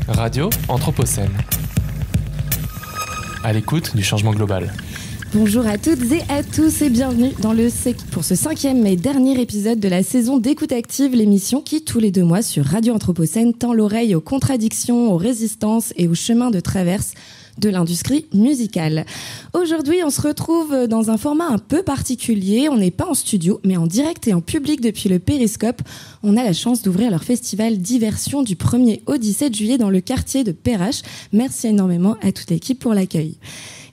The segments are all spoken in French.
Radio Anthropocène. À l'écoute du changement global. Bonjour à toutes et à tous et bienvenue pour ce 5e et dernier épisode de la saison d'Écoute Active, l'émission qui, tous les 2 mois sur Radio Anthropocène, tend l'oreille aux contradictions, aux résistances et aux chemins de traverse de l'industrie musicale. Aujourd'hui, on se retrouve dans un format un peu particulier. On n'est pas en studio, mais en direct et en public depuis le Périscope. On a la chance d'ouvrir leur festival Diversion du 1er au 17 juillet dans le quartier de Perrache. Merci énormément à toute l'équipe pour l'accueil.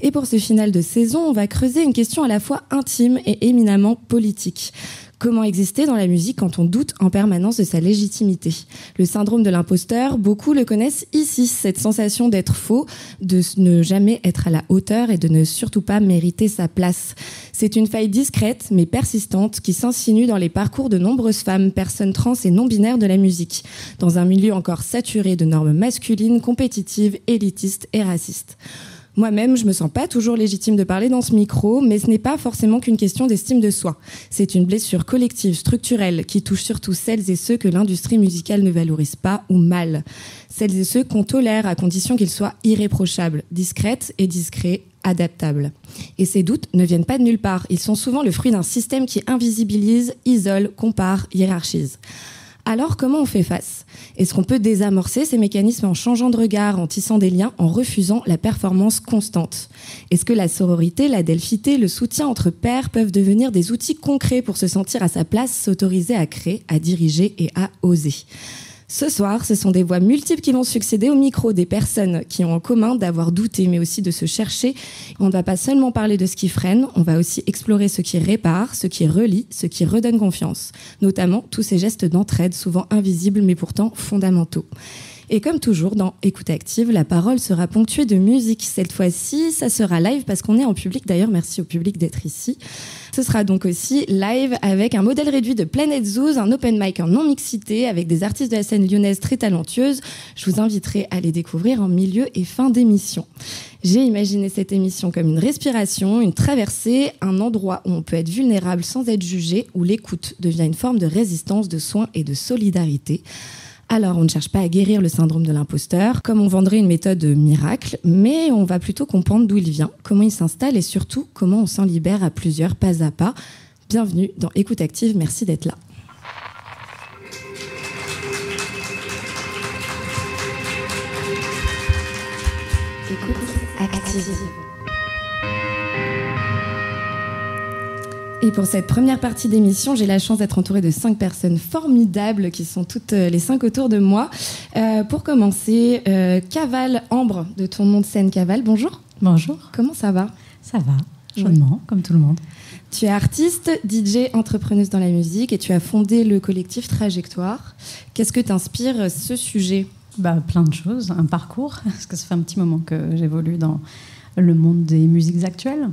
Et pour ce final de saison, on va creuser une question à la fois intime et éminemment politique. Comment exister dans la musique quand on doute en permanence de sa légitimité ? Le syndrome de l'imposteur, beaucoup le connaissent ici, cette sensation d'être faux, de ne jamais être à la hauteur et de ne surtout pas mériter sa place. C'est une faille discrète mais persistante qui s'insinue dans les parcours de nombreuses femmes, personnes trans et non-binaires de la musique, dans un milieu encore saturé de normes masculines, compétitives, élitistes et racistes. Moi-même, je me sens pas toujours légitime de parler dans ce micro, mais ce n'est pas forcément qu'une question d'estime de soi. C'est une blessure collective, structurelle, qui touche surtout celles et ceux que l'industrie musicale ne valorise pas ou mal. Celles et ceux qu'on tolère à condition qu'ils soient irréprochables, discrètes et discrets, adaptables. Et ces doutes ne viennent pas de nulle part. Ils sont souvent le fruit d'un système qui invisibilise, isole, compare, hiérarchise. Alors, comment on fait face ? Est-ce qu'on peut désamorcer ces mécanismes en changeant de regard, en tissant des liens, en refusant la performance constante ? Est-ce que la sororité, la delphité, le soutien entre pairs peuvent devenir des outils concrets pour se sentir à sa place, s'autoriser à créer, à diriger et à oser ? Ce soir, ce sont des voix multiples qui vont succéder au micro, des personnes qui ont en commun d'avoir douté, mais aussi de se chercher. On ne va pas seulement parler de ce qui freine, on va aussi explorer ce qui répare, ce qui relie, ce qui redonne confiance. Notamment tous ces gestes d'entraide, souvent invisibles, mais pourtant fondamentaux. Et comme toujours, dans Écoute Active, la parole sera ponctuée de musique. Cette fois-ci, ça sera live parce qu'on est en public. D'ailleurs, merci au public d'être ici. Ce sera donc aussi live avec un modèle réduit de Planet Zoos, un open mic en non-mixité avec des artistes de la scène lyonnaise très talentueuses. Je vous inviterai à les découvrir en milieu et fin d'émission. J'ai imaginé cette émission comme une respiration, une traversée, un endroit où on peut être vulnérable sans être jugé, où l'écoute devient une forme de résistance, de soin et de solidarité. Alors, on ne cherche pas à guérir le syndrome de l'imposteur, comme on vendrait une méthode miracle, mais on va plutôt comprendre d'où il vient, comment il s'installe et surtout comment on s'en libère à plusieurs, pas à pas. Bienvenue dans Écoute Active, merci d'être là. Écoute Active. Et pour cette première partie d'émission, j'ai la chance d'être entourée de 5 personnes formidables qui sont toutes les 5 autour de moi. Pour commencer, Caval, Ambre, de ton nom de scène Caval, bonjour. Bonjour. Comment ça va ? Ça va, chaudement, comme tout le monde. Tu es artiste, DJ, entrepreneuse dans la musique et tu as fondé le collectif Trajectoire. Qu'est-ce que t'inspire ce sujet ? Plein de choses, un parcours, parce que ça fait un petit moment que j'évolue dans le monde des musiques actuelles,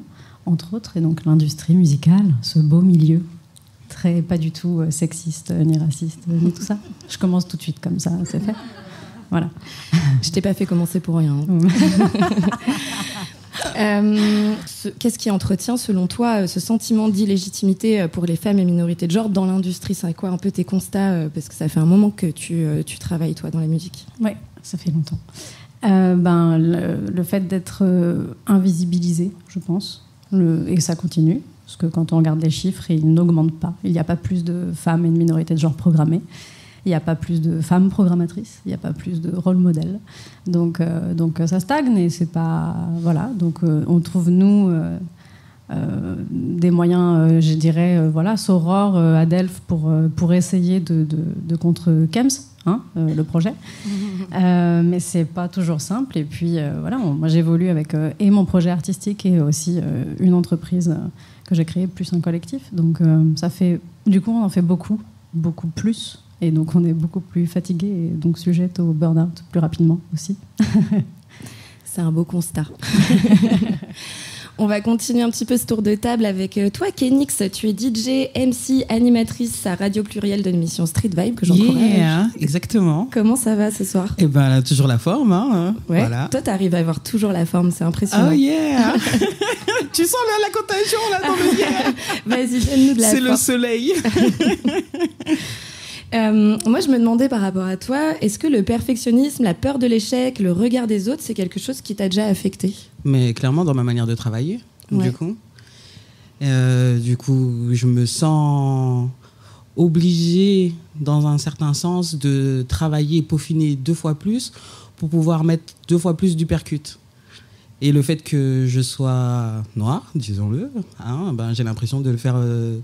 entre autres, et donc l'industrie musicale, ce beau milieu, pas du tout sexiste, ni raciste, ni tout ça. Je commence tout de suite comme ça, c'est fait. Voilà. Je t'ai pas fait commencer pour rien. Qu'est-ce qui entretient, selon toi, ce sentiment d'illégitimité pour les femmes et minorités de genre dans l'industrie ? C'est quoi un peu tes constats ? Parce que ça fait un moment que tu travailles, toi, dans la musique. Oui, ça fait longtemps. Le fait d'être invisibilisé, je pense. Et ça continue, parce que quand on regarde les chiffres, ils n'augmentent pas. Il n'y a pas plus de femmes et de minorités de genre programmées. Il n'y a pas plus de femmes programmatrices. Il n'y a pas plus de rôle modèle. Donc ça stagne et c'est pas... Voilà. Donc on trouve, nous, des moyens, je dirais, Soror, Adelph, pour essayer de contre Kems, le projet. Mais c'est pas toujours simple. Et puis, moi j'évolue avec et mon projet artistique et aussi une entreprise que j'ai créée, plus un collectif. Donc ça fait... Du coup, on en fait beaucoup plus. Et donc, on est beaucoup plus fatigué et donc sujette au burn-out plus rapidement aussi. C'est un beau constat. On va continuer un petit peu ce tour de table avec toi, Kenix. Tu es DJ, MC, animatrice à Radio Pluriel de l'émission Street Vibe que j'encourage. Yeah, exactement. Comment ça va ce soir ? Eh ben, elle a toujours la forme. Ouais. Voilà. Toi, t'arrives à avoir toujours la forme, c'est impressionnant. Oh yeah. Tu sens la contagion là dans le yeah. Vas-y, donne-nous de la forme. C'est le soleil. Moi, je me demandais par rapport à toi, est-ce que le perfectionnisme, la peur de l'échec, le regard des autres, c'est quelque chose qui t'a déjà affecté ? Mais clairement, dans ma manière de travailler, Ouais. du coup. Je me sens obligée, dans un certain sens, de travailler et peaufiner 2 fois plus pour pouvoir mettre 2 fois plus du percute. Et le fait que je sois noire, disons-le, j'ai l'impression de le faire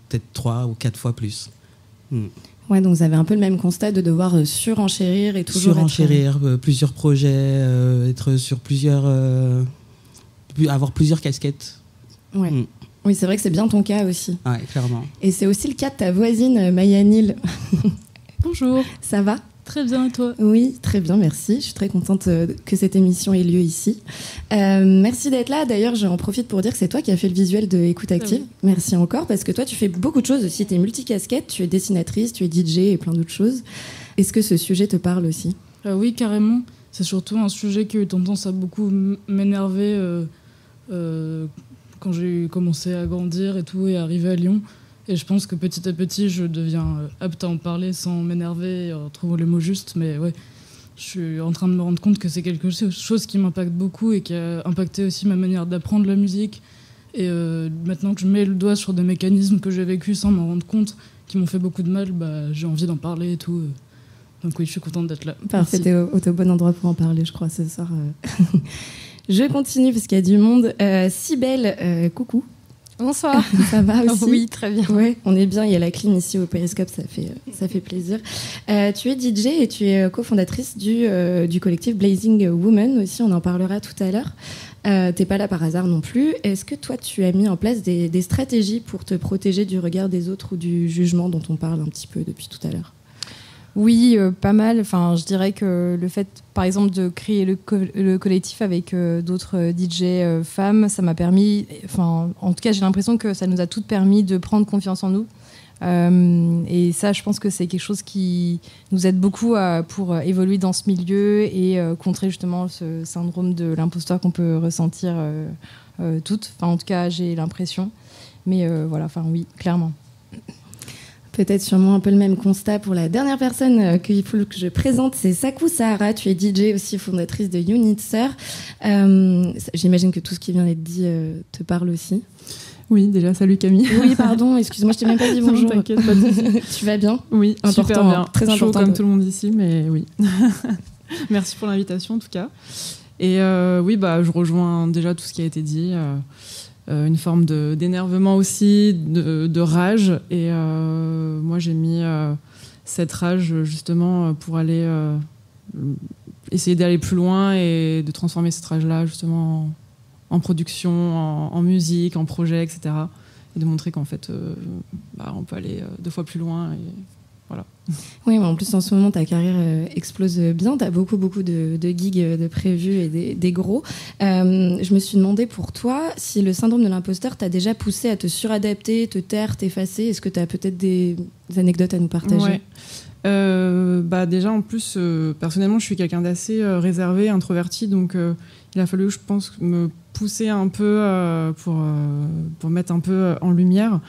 peut-être 3 ou 4 fois plus. Ouais, donc vous avez un peu le même constat de devoir surenchérir et toujours Surenchérir, plusieurs projets, être sur avoir plusieurs casquettes. Ouais. Oui, c'est vrai que c'est bien ton cas aussi. Ouais, clairement. Et c'est aussi le cas de ta voisine, Maya Nil. Bonjour, Ça va ? très bien et toi ? Oui, très bien, merci. Je suis très contente que cette émission ait lieu ici. Merci d'être là. D'ailleurs, j'en profite pour dire que c'est toi qui as fait le visuel de Écoute Active. oui. Merci encore, parce que toi, tu fais beaucoup de choses aussi. Tu es multicasquette, tu es dessinatrice, tu es DJ et plein d'autres choses. Est-ce que ce sujet te parle aussi ? Oui, carrément. C'est surtout un sujet qui a eu tendance à beaucoup m'énerver quand j'ai commencé à grandir et tout, et arriver à Lyon. Et je pense que petit à petit, je deviens apte à en parler sans m'énerver, en trouvant les mots justes. Mais ouais, je suis en train de me rendre compte que c'est quelque chose qui m'impacte beaucoup et qui a impacté aussi ma manière d'apprendre la musique. Et maintenant que je mets le doigt sur des mécanismes que j'ai vécus sans m'en rendre compte, qui m'ont fait beaucoup de mal, j'ai envie d'en parler et tout. Donc oui, je suis contente d'être là. Parfait, Merci. t'es au bon endroit pour en parler, je crois, ce soir. Je continue, parce qu'il y a du monde. Cybèle, coucou. Bonsoir. Ça va aussi ? Oui, très bien. Ouais, on est bien. Il y a la clim ici au Périscope, ça fait plaisir. Tu es DJ et tu es cofondatrice du collectif Blazing Woman aussi. On en parlera tout à l'heure. T'es pas là par hasard non plus. Est-ce que toi, tu as mis en place des stratégies pour te protéger du regard des autres ou du jugement dont on parle un petit peu depuis tout à l'heure ? Oui, pas mal. Enfin, je dirais que le fait, par exemple, de créer le collectif avec d'autres DJ femmes, ça m'a permis. Enfin, en tout cas, j'ai l'impression que ça nous a toutes permis de prendre confiance en nous. Et ça, je pense que c'est quelque chose qui nous aide beaucoup pour évoluer dans ce milieu et contrer justement ce syndrome de l'imposteur qu'on peut ressentir toutes. Enfin, en tout cas, j'ai l'impression. Mais voilà, enfin oui, clairement. Peut-être sûrement un peu le même constat pour la dernière personne qu'il faut que je présente, c'est Sakou Sahara. Tu es DJ aussi, fondatrice de Unitser. J'imagine que tout ce qui vient d'être dit te parle aussi. Oui, déjà, salut Camille. Oui, pardon, excuse-moi, je t'ai même pas dit bonjour. T'inquiète, pas de souci. Tu vas bien ? Oui, Important, super bien. très Chaud important comme de- tout le monde ici, mais oui. Merci pour l'invitation en tout cas. Et oui, je rejoins déjà tout ce qui a été dit. Une forme d'énervement aussi, de rage. Et moi, j'ai mis cette rage justement pour aller essayer d'aller plus loin et de transformer cette rage-là justement en production, en musique, en projet, etc. Et de montrer qu'en fait, on peut aller 2 fois plus loin. Et voilà. Oui, mais en plus, en ce moment, ta carrière explose bien. Tu as beaucoup de gigs de prévus et des gros. Je me suis demandé pour toi si le syndrome de l'imposteur t'a déjà poussé à te suradapter, te taire, t'effacer. Est-ce que tu as peut-être des anecdotes à nous partager ? Ouais. Déjà, en plus, personnellement, je suis quelqu'un d'assez réservé, introverti. Donc, il a fallu, je pense, me pousser un peu pour mettre un peu en lumière.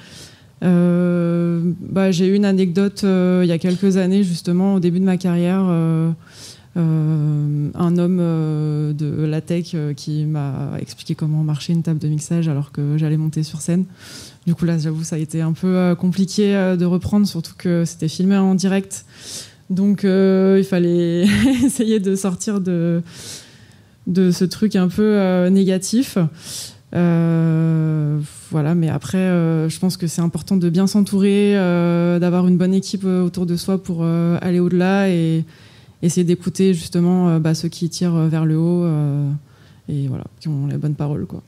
J'ai eu une anecdote il y a quelques années, justement, au début de ma carrière. Un homme de la tech qui m'a expliqué comment marchait une table de mixage alors que j'allais monter sur scène. Du coup, là, j'avoue, ça a été un peu compliqué de reprendre, surtout que c'était filmé en direct. Donc, il fallait essayer de sortir de ce truc un peu négatif. Voilà, mais après, je pense que c'est important de bien s'entourer, d'avoir une bonne équipe autour de soi pour aller au-delà et essayer d'écouter justement ceux qui tirent vers le haut et voilà, qui ont les bonnes paroles, quoi.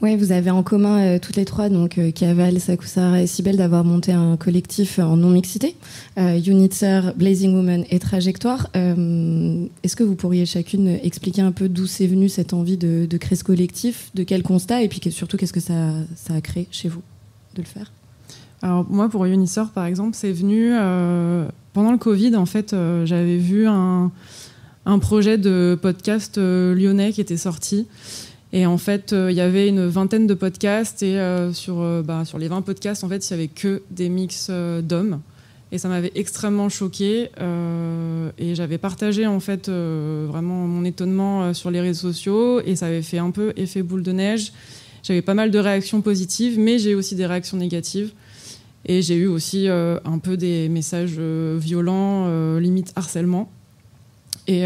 Ouais, vous avez en commun toutes les trois, donc Kaval, Sakou Sahara et Cybèle, d'avoir monté un collectif en non-mixité, Unitser, Blazing Woman et Trajectoire. Est-ce que vous pourriez chacune expliquer un peu d'où c'est venu cette envie de créer ce collectif, de quel constat, et puis surtout qu'est-ce que ça a créé chez vous de le faire ? Alors moi, pour Unitser, par exemple, c'est venu pendant le Covid. En fait, j'avais vu un projet de podcast lyonnais qui était sorti. Et en fait, il y avait une vingtaine de podcasts et sur les 20 podcasts, en fait, il n'y avait que des mix d'hommes. Et ça m'avait extrêmement choquée. Et j'avais partagé en fait vraiment mon étonnement sur les réseaux sociaux. Et ça avait fait un peu effet boule de neige. J'avais pas mal de réactions positives, mais j'ai eu aussi des réactions négatives. Et j'ai eu aussi un peu des messages violents, limite harcèlement. Et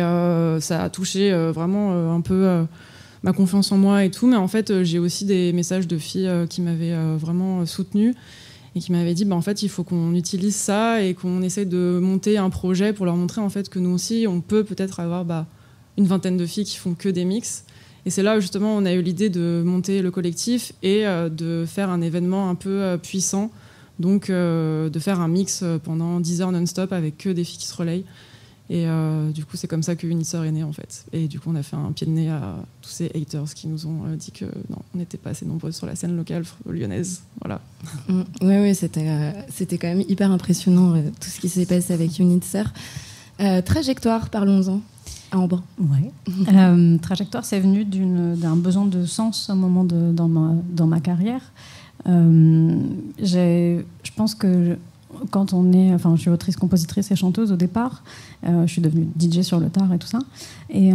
ça a touché vraiment un peu ma confiance en moi et tout. Mais en fait, j'ai aussi des messages de filles qui m'avaient vraiment soutenue et qui m'avaient dit en fait, il faut qu'on utilise ça et qu'on essaie de monter un projet pour leur montrer en fait, que nous aussi, on peut peut-être avoir une vingtaine de filles qui font que des mix. Et c'est là où justement on a eu l'idée de monter le collectif et de faire un événement un peu puissant. Donc de faire un mix pendant 10 heures non-stop avec que des filles qui se relayent. Et du coup, c'est comme ça que Unisseur est né, en fait. Et du coup, on a fait un pied de nez à tous ces haters qui nous ont dit que non, on n'était pas assez nombreux sur la scène locale lyonnaise. Voilà. Oui, c'était quand même hyper impressionnant tout ce qui s'est passé avec Unisseur. Trajectoire, parlons-en. À Ambre. Ouais. Trajectoire, c'est venu d'un besoin de sens à un moment dans ma carrière. Je pense que quand je suis autrice, compositrice et chanteuse au départ. Je suis devenue DJ sur le tard et tout ça. Et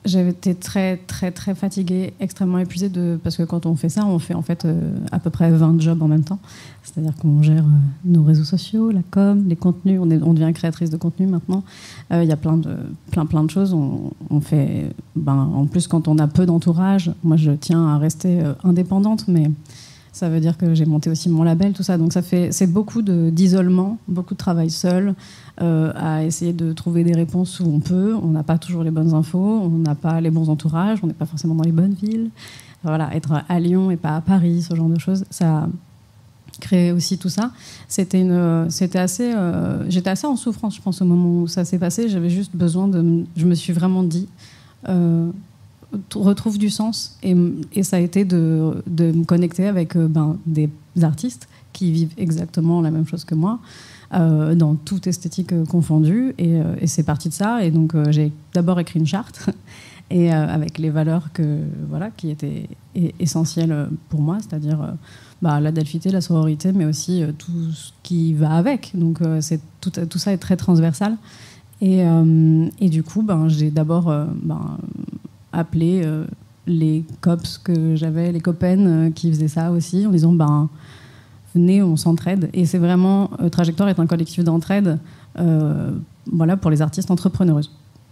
j'avais été très, très, très fatiguée, extrêmement épuisée parce que quand on fait ça, on fait en fait à peu près 20 jobs en même temps. C'est-à-dire qu'on gère nos réseaux sociaux, la com, les contenus. On devient créatrice de contenu maintenant. Il y a plein de choses. On fait, en plus, quand on a peu d'entourage, moi je tiens à rester indépendante, mais ça veut dire que j'ai monté aussi mon label, tout ça. Donc c'est beaucoup d'isolement, beaucoup de travail seul, à essayer de trouver des réponses où on peut. On n'a pas toujours les bonnes infos, on n'a pas les bons entourages, on n'est pas forcément dans les bonnes villes. Voilà, être à Lyon et pas à Paris, ce genre de choses, ça crée aussi tout ça. J'étais assez en souffrance, je pense, au moment où ça s'est passé. J'avais juste besoin je me suis vraiment dit... retrouve du sens et ça a été de me connecter avec des artistes qui vivent exactement la même chose que moi dans toute esthétique confondue et c'est parti de ça et donc j'ai d'abord écrit une charte et avec les valeurs qui étaient essentielles pour moi, c'est-à-dire l'adelphité, la sororité, mais aussi tout ce qui va avec, donc tout ça est très transversal et du coup j'ai d'abord appeler les cops que j'avais, les copaines qui faisaient ça aussi, en disant venez, on s'entraide. Et c'est vraiment Trajectoire est un collectif d'entraide pour les artistes entrepreneureuses,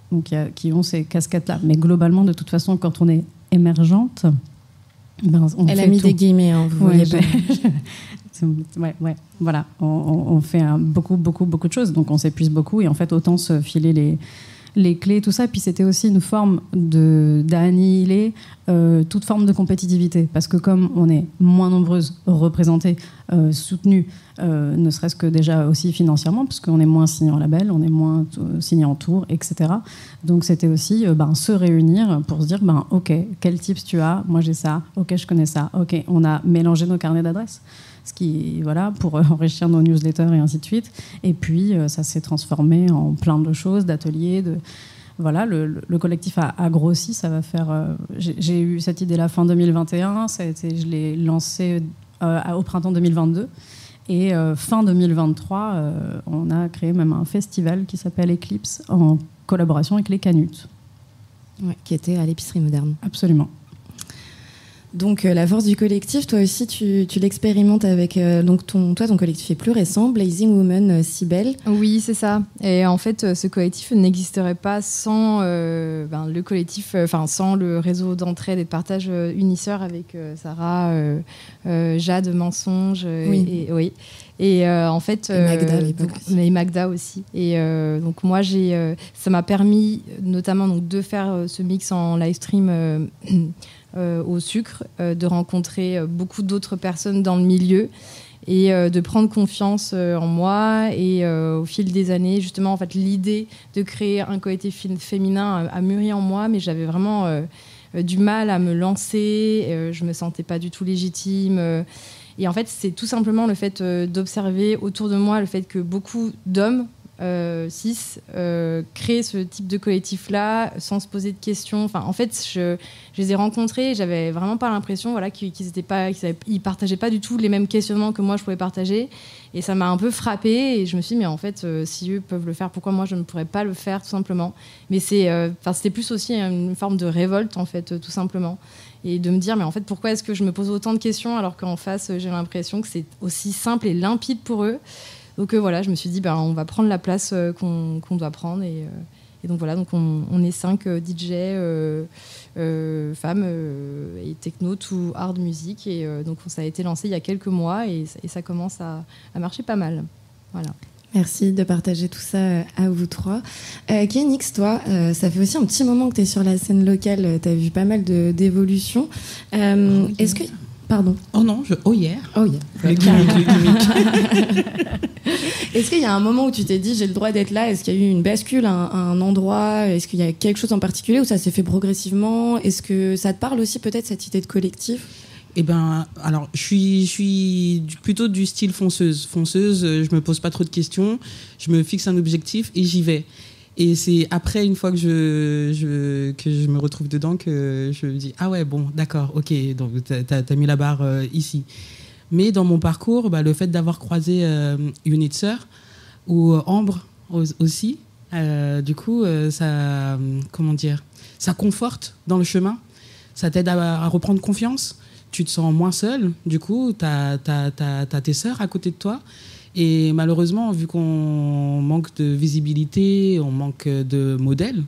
donc qui ont ces casquettes-là. Mais globalement, de toute façon, quand on est émergente, on Elle fait a mis tout. des guillemets, hein, vous voyez pas. Voilà, on fait beaucoup de choses, donc on s'épuise beaucoup et en fait autant se filer les clés, tout ça. Puis c'était aussi une forme d'annihiler toute forme de compétitivité. Parce que comme on est moins nombreuses représentées, soutenues, ne serait-ce que déjà aussi financièrement, parce qu'on est moins signé en label, on est moins signé en tour, etc. Donc c'était aussi se réunir pour se dire, ok, quel tips tu as ? Moi j'ai ça, ok, je connais ça, ok, on a mélangé nos carnets d'adresses. Pour enrichir nos newsletters et ainsi de suite. Et puis, ça s'est transformé en plein de choses, d'ateliers. Le collectif a grossi. Ça va faire. J'ai eu cette idée-là fin 2021. Je l'ai lancé au printemps 2022. Et fin 2023, on a créé même un festival qui s'appelle Eclipse en collaboration avec les Canutes. Ouais, qui était à l'épicerie moderne. Absolument. Donc la force du collectif, toi aussi tu l'expérimentes avec ton collectif est plus récent, Blazing Woman, Cybèle. Oui, c'est ça. Et en fait, ce collectif n'existerait pas sans le collectif, sans le réseau d'entraide et de partage Unisseur avec Sarah, Jade, Mensonge, et en fait et Magda à l'époque aussi. Mais Magda aussi. Et donc moi ça m'a permis notamment de faire ce mix en live stream. Au sucre, de rencontrer beaucoup d'autres personnes dans le milieu et de prendre confiance en moi et au fil des années, justement, en fait, l'idée de créer un collectif féminin a mûri en moi, mais j'avais vraiment du mal à me lancer, je me sentais pas du tout légitime et en fait, c'est tout simplement le fait d'observer autour de moi le fait que beaucoup d'hommes cis créer ce type de collectif-là sans se poser de questions. Enfin, en fait, je les ai rencontrés et j'avais vraiment pas l'impression qu'ils partageaient pas du tout les mêmes questionnements que moi je pouvais partager. Et ça m'a un peu frappée et je me suis dit, mais en fait, si eux peuvent le faire, pourquoi moi je ne pourrais pas le faire, tout simplement. Mais c'était plus aussi une forme de révolte, en fait, tout simplement. Et de me dire, mais en fait, pourquoi est-ce que je me pose autant de questions alors qu'en face, j'ai l'impression que c'est aussi simple et limpide pour eux. Donc voilà, je me suis dit, on va prendre la place qu'on doit prendre. Et donc voilà, donc on est 5 DJ femmes et techno, tout hard music. Et donc ça a été lancé il y a quelques mois et ça commence à marcher pas mal. Voilà. Merci de partager tout ça à vous trois. Kenix, toi, ça fait aussi un petit moment que tu es sur la scène locale, tu as vu pas mal d'évolutions. Est-ce que... Pardon. Oh non, yeah. Oh yeah. Le gimmick. Est-ce qu'il y a un moment où tu t'es dit j'ai le droit d'être là? Est-ce qu'il y a eu une bascule à un endroit? Est-ce qu'il y a quelque chose en particulier où ça s'est fait progressivement? Est-ce que ça te parle aussi peut-être cette idée de collectif? Alors, je suis plutôt du style fonceuse. Fonceuse, je me pose pas trop de questions, je me fixe un objectif et j'y vais. Et c'est après, une fois que je me retrouve dedans, que je me dis, ah ouais, bon, d'accord, ok, donc t'as mis la barre ici. Mais dans mon parcours, le fait d'avoir croisé Unitzer ou Ambre aussi, du coup, ça conforte dans le chemin, ça t'aide à reprendre confiance. Tu te sens moins seul, du coup, t'as tes sœurs à côté de toi. Et malheureusement, vu qu'on manque de visibilité, on manque de modèles,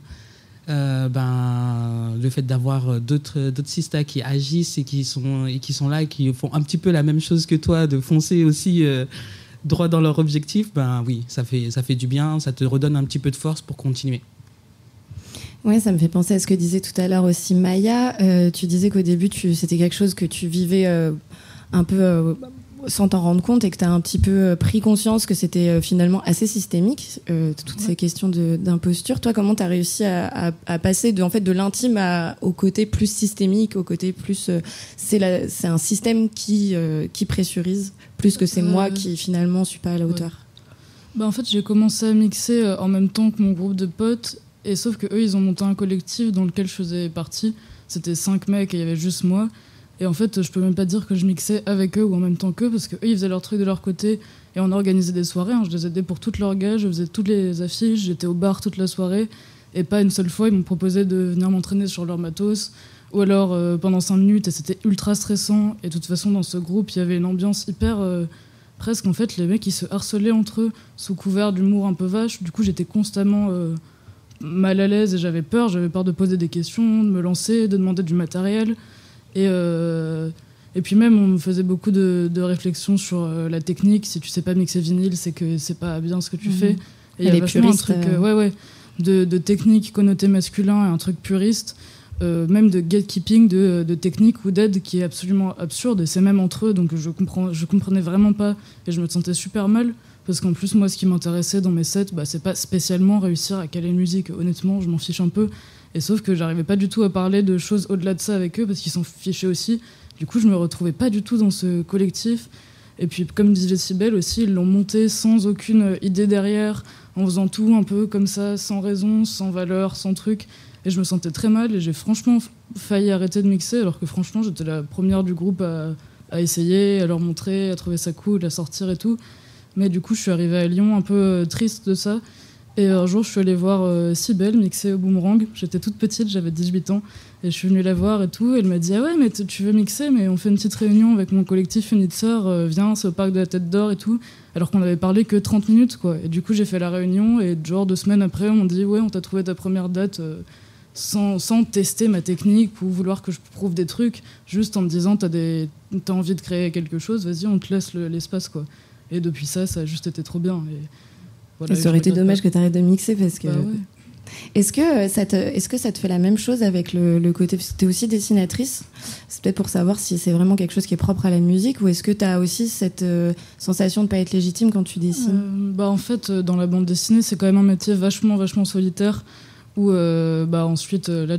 le fait d'avoir d'autres sistas qui agissent et qui sont là et qui font un petit peu la même chose que toi, de foncer aussi droit dans leur objectif, oui, ça fait du bien, ça te redonne un petit peu de force pour continuer. Ouais, ça me fait penser à ce que disait tout à l'heure aussi Maya. Tu disais qu'au début, c'était quelque chose que tu vivais un peu sans t'en rendre compte et que tu as un petit peu pris conscience que c'était finalement assez systémique, toutes ces questions d'imposture. Toi, comment tu as réussi à passer de l'intime au côté plus systémique, au côté plus... c'est un système qui pressurise plus que c'est moi qui finalement suis pas à la hauteur. En fait, j'ai commencé à mixer en même temps que mon groupe de potes. Et sauf qu'eux, ils ont monté un collectif dans lequel je faisais partie. C'était 5 mecs et il y avait juste moi. Et en fait, je peux même pas dire que je mixais avec eux ou en même temps qu'eux, parce qu'eux, ils faisaient leur truc de leur côté. Et on organisait des soirées. Je les aidais pour toutes leurs gages, je faisais toutes les affiches, j'étais au bar toute la soirée. Et pas une seule fois, ils m'ont proposé de venir m'entraîner sur leur matos. Ou alors pendant 5 minutes, et c'était ultra stressant. Et de toute façon, dans ce groupe, il y avait une ambiance hyper... presque, en fait, les mecs, ils se harcelaient entre eux, sous couvert d'humour un peu vache. Du coup, j'étais constamment... mal à l'aise et j'avais peur de poser des questions, de me lancer, de demander du matériel et puis même on me faisait beaucoup de réflexions sur la technique. Si tu sais pas mixer vinyle, c'est que c'est pas bien ce que tu fais. Et il y a vachement un truc de technique connotée masculin et un truc puriste, même de gatekeeping de technique ou d'aide qui est absolument absurde, et c'est même entre eux, donc je comprenais vraiment pas et je me sentais super mal. Parce qu'en plus, moi, ce qui m'intéressait dans mes sets, c'est pas spécialement réussir à caler une musique. Honnêtement, je m'en fiche un peu. Et sauf que j'arrivais pas du tout à parler de choses au-delà de ça avec eux, parce qu'ils s'en fichaient aussi. Du coup, je me retrouvais pas du tout dans ce collectif. Et puis, comme disait Cybèle aussi, ils l'ont monté sans aucune idée derrière, en faisant tout un peu comme ça, sans raison, sans valeur, sans truc. Et je me sentais très mal, et j'ai franchement failli arrêter de mixer, alors que franchement, j'étais la première du groupe à essayer, à leur montrer, à trouver ça cool, à sortir et tout. Mais du coup, je suis arrivée à Lyon un peu triste de ça. Et un jour, je suis allée voir Cybèle mixer au Boomerang. J'étais toute petite, j'avais 18 ans. Et je suis venue la voir et tout. Elle m'a dit « Ah ouais, mais tu veux mixer, mais on fait une petite réunion avec mon collectif Unitzer. Viens, c'est au parc de la Tête d'Or et tout. » Alors qu'on n'avait parlé que 30 minutes, quoi. Et du coup, j'ai fait la réunion. Et genre 2 semaines après, on m'a dit « Ouais, on t'a trouvé ta première date. » sans tester ma technique ou vouloir que je prouve des trucs. Juste en me disant « T'as envie de créer quelque chose, vas-y, on te laisse l'espace, quoi. » Et depuis ça a juste été trop bien. Et voilà, ça aurait été dommage que tu arrêtes de mixer parce que... Ouais. Est-ce que ça te fait la même chose avec le côté... Parce que tu es aussi dessinatrice. C'est peut-être pour savoir si c'est vraiment quelque chose qui est propre à la musique, ou est-ce que tu as aussi cette sensation de ne pas être légitime quand tu dessines? En fait, dans la bande dessinée, c'est quand même un métier vachement solitaire, où ensuite, là,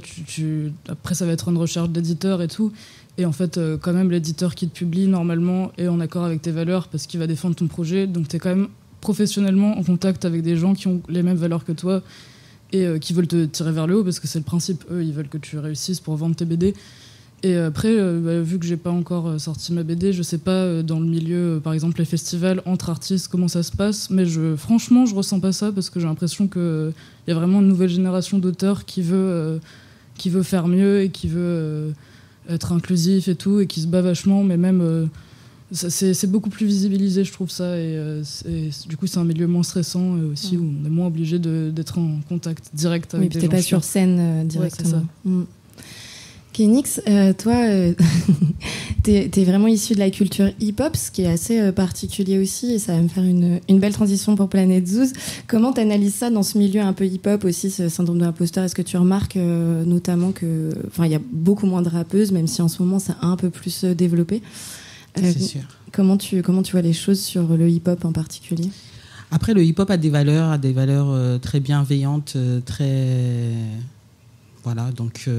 après, ça va être une recherche d'éditeur et tout. Et en fait, quand même, l'éditeur qui te publie, normalement, est en accord avec tes valeurs parce qu'il va défendre ton projet. Donc, t'es quand même professionnellement en contact avec des gens qui ont les mêmes valeurs que toi et qui veulent te tirer vers le haut, parce que c'est le principe. Eux, ils veulent que tu réussisses pour vendre tes BD. Et après, vu que j'ai pas encore sorti ma BD, je sais pas dans le milieu, par exemple les festivals entre artistes, comment ça se passe, mais franchement, je ressens pas ça, parce que j'ai l'impression qu'il y a vraiment une nouvelle génération d'auteurs qui veut faire mieux et qui veut être inclusif et tout, et qui se bat vachement, mais même c'est beaucoup plus visibilisé, je trouve ça, et du coup c'est un milieu moins stressant aussi, où on est moins obligé d'être en contact direct avec des gens. Oui, t'es pas sur scène directement. Ouais, c'est ça. Kenix, toi, t'es vraiment issu de la culture hip-hop, ce qui est assez particulier aussi, et ça va me faire une belle transition pour Planète Zouz. Comment t'analyses ça dans ce milieu un peu hip-hop aussi, ce syndrome de l'imposteur? Est-ce que tu remarques notamment que, il y a beaucoup moins de rappeuses, même si en ce moment c'est un peu plus développé? C'est sûr. Comment tu vois les choses sur le hip-hop en particulier? Après, le hip-hop a des valeurs très bienveillantes, très... Voilà, donc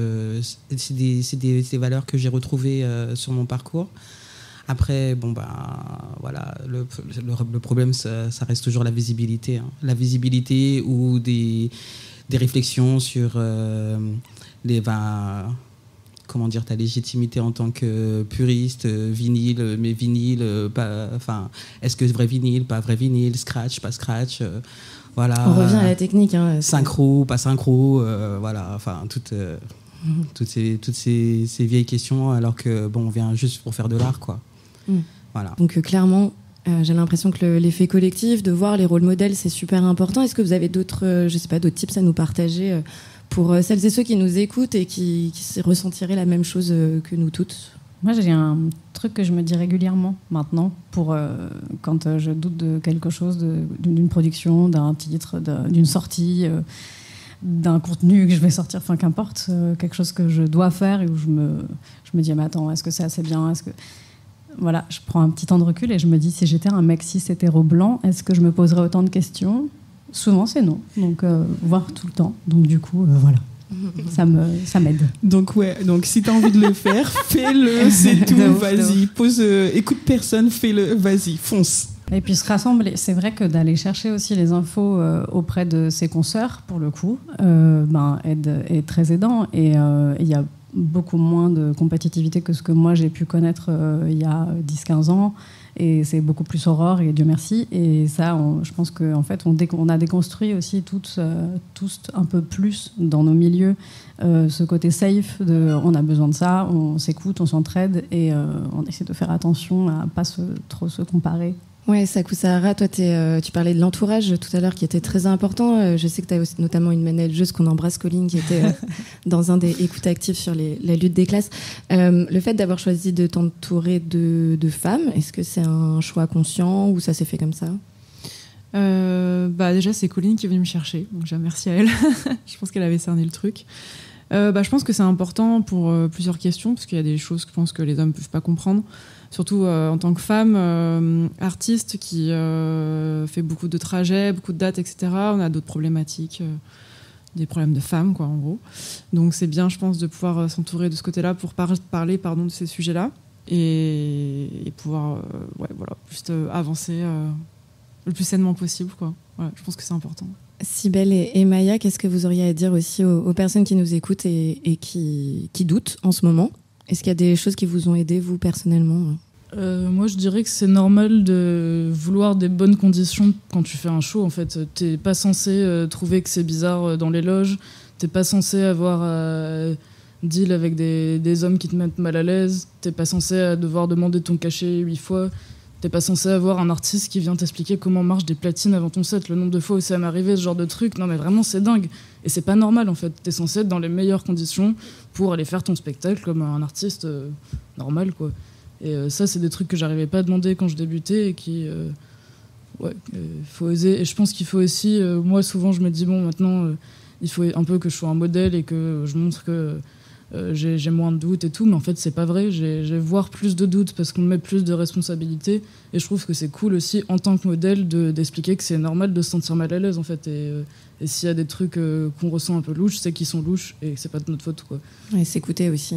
c'est des valeurs que j'ai retrouvées sur mon parcours. Après, voilà, le problème, ça reste toujours la visibilité. Hein. La visibilité ou des réflexions sur comment dire, ta légitimité en tant que puriste, vinyle, mais vinyle, est-ce que vrai vinyle, pas vrai vinyle, scratch, pas scratch, voilà. On revient à la technique. Hein, synchro, pas synchro, voilà, toutes ces vieilles questions, alors que on vient juste pour faire de l'art, quoi. Voilà. Donc clairement, j'ai l'impression que l'effet collectif, de voir les rôles modèles, c'est super important. Est-ce que vous avez d'autres tips à nous partager pour celles et ceux qui nous écoutent et qui ressentiraient la même chose que nous toutes? Moi, j'ai un truc que je me dis régulièrement maintenant, pour quand je doute de quelque chose, d'une production, d'un titre, d'une sortie, d'un contenu que je vais sortir, qu'importe, quelque chose que je dois faire et où je me dis, mais attends, est-ce que c'est assez bien? Voilà, je prends un petit temps de recul et je me dis, si j'étais un mec cis hétéro blanc, est-ce que je me poserais autant de questions? Souvent, c'est non. Donc, voire tout le temps. Donc, du coup, voilà. Ça m'aide. Donc si t'as envie de le faire, fais-le, c'est tout, vas-y. Écoute personne, fais-le, vas-y, fonce. Et puis se rassembler. C'est vrai que d'aller chercher aussi les infos auprès de ses consoeurs, pour le coup, est très aidant. Et il y a beaucoup moins de compétitivité que ce que moi j'ai pu connaître il y a 10-15 ans. Et c'est beaucoup plus aurore, et Dieu merci. Et ça, je pense qu'en fait, on a déconstruit aussi tous un peu plus dans nos milieux ce côté safe, on a besoin de ça, on s'écoute, on s'entraide, et on essaie de faire attention à ne pas trop se comparer. Ouais, Sakou Sahara, toi, tu parlais de l'entourage tout à l'heure qui était très important. Je sais que tu as aussi notamment une manageuse qu'on embrasse, Colline, qui était dans un des écoutes actives sur la lutte des classes. Le fait d'avoir choisi de t'entourer de femmes, est-ce que c'est un choix conscient ou ça s'est fait comme ça? Déjà, c'est Colline qui est venue me chercher, donc je remercie à elle. Je pense qu'elle avait cerné le truc. Je pense que c'est important pour plusieurs questions, parce qu'il y a des choses que je pense que les hommes ne peuvent pas comprendre. Surtout en tant que femme, artiste qui fait beaucoup de trajets, beaucoup de dates, etc. On a d'autres problématiques, des problèmes de femmes, quoi, en gros. Donc c'est bien, je pense, de pouvoir s'entourer de ce côté-là pour parler de ces sujets-là et pouvoir juste avancer le plus sainement possible, quoi. Voilà, je pense que c'est important. Cybèle et Maya, qu'est-ce que vous auriez à dire aussi aux personnes qui nous écoutent et qui doutent en ce moment? Est-ce qu'il y a des choses qui vous ont aidé, vous, personnellement? Moi, je dirais que c'est normal de vouloir des bonnes conditions quand tu fais un show. En fait, t'es pas censé trouver que c'est bizarre dans les loges. T'es pas censé avoir deal avec des hommes qui te mettent mal à l'aise. T'es pas censé devoir demander ton cachet 8 fois. T'es pas censé avoir un artiste qui vient t'expliquer comment marchent des platines avant ton set. Le nombre de fois où ça m'est arrivé, ce genre de truc, non mais vraiment c'est dingue. Et c'est pas normal en fait. T'es censé être dans les meilleures conditions pour aller faire ton spectacle comme un artiste normal, quoi. Et ça, c'est des trucs que j'arrivais pas à demander quand je débutais et qui... faut oser. Et je pense qu'il faut aussi... moi, souvent, je me dis, bon, maintenant, il faut un peu que je sois un modèle et que je montre que j'ai moins de doutes et tout, mais en fait c'est pas vrai, j'ai voire plus de doutes parce qu'on me met plus de responsabilités, et je trouve que c'est cool aussi en tant que modèle d'expliquer que c'est normal de se sentir mal à l'aise en fait, et s'il y a des trucs qu'on ressent un peu louches, c'est qu'ils sont louches et que c'est pas de notre faute, quoi. Et s'écouter aussi,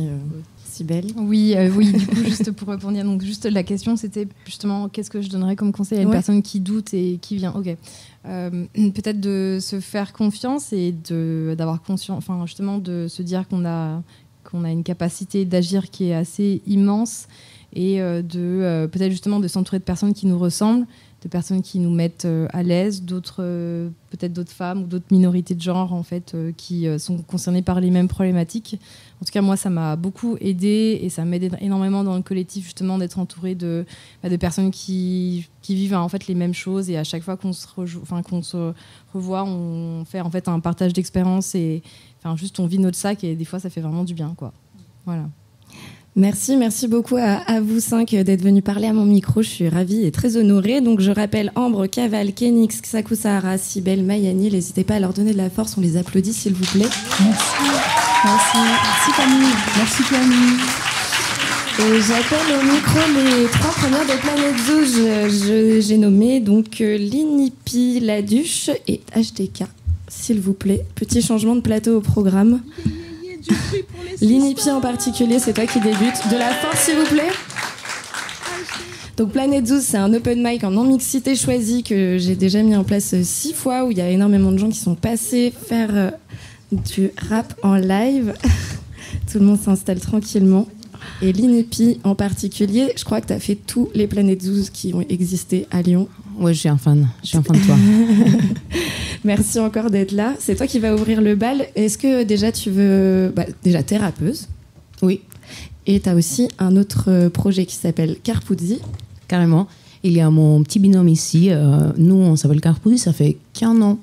Cybèle. Oui, du coup, juste pour répondre, donc juste la question, c'était justement qu'est-ce que je donnerais comme conseil à une personne qui doute et qui vient. Ok. Peut-être de se faire confiance et d'avoir conscience, enfin justement de se dire qu'on a une capacité d'agir qui est assez immense et peut-être justement de s'entourer de personnes qui nous ressemblent, de personnes qui nous mettent à l'aise, peut-être d'autres femmes ou d'autres minorités de genre en fait qui sont concernées par les mêmes problématiques. En tout cas, moi, ça m'a beaucoup aidée et ça m'aide énormément dans le collectif justement d'être entourée de personnes qui vivent en fait les mêmes choses et à chaque fois qu'on se revoit, on fait en fait un partage d'expériences et enfin juste on vit notre sac et des fois ça fait vraiment du bien quoi. Voilà. Merci beaucoup à vous 5 d'être venus parler à mon micro. Je suis ravie et très honorée. Donc je rappelle Ambre, Caval, Kenix, Sakou Sahara, Cybèle, Mayani. N'hésitez pas à leur donner de la force. On les applaudit s'il vous plaît. Merci Camille. Merci Camille. Et j'appelle au micro les 3 premières de Planète Zoo. J'ai nommé donc Linipi, Laduche et HDK. S'il vous plaît, petit changement de plateau au programme. Linipi en particulier, c'est toi qui débute. De la force, s'il vous plaît. Donc Planète Zoo, c'est un open mic en non-mixité choisi que j'ai déjà mis en place 6 fois, où il y a énormément de gens qui sont passés faire du rap en live. Tout le monde s'installe tranquillement. Et Linipi en particulier, je crois que tu as fait tous les Planète Zoo qui ont existé à Lyon. Ouais, je suis un fan de toi. Merci encore d'être là. C'est toi qui vas ouvrir le bal. Est-ce que déjà tu veux... déjà, t'es rappeuse. Oui. Et t'as aussi un autre projet qui s'appelle Carpuzzi. Carrément. Il y a mon petit binôme ici. Nous, on s'appelle Carpuzzi. Ça fait qu'1 an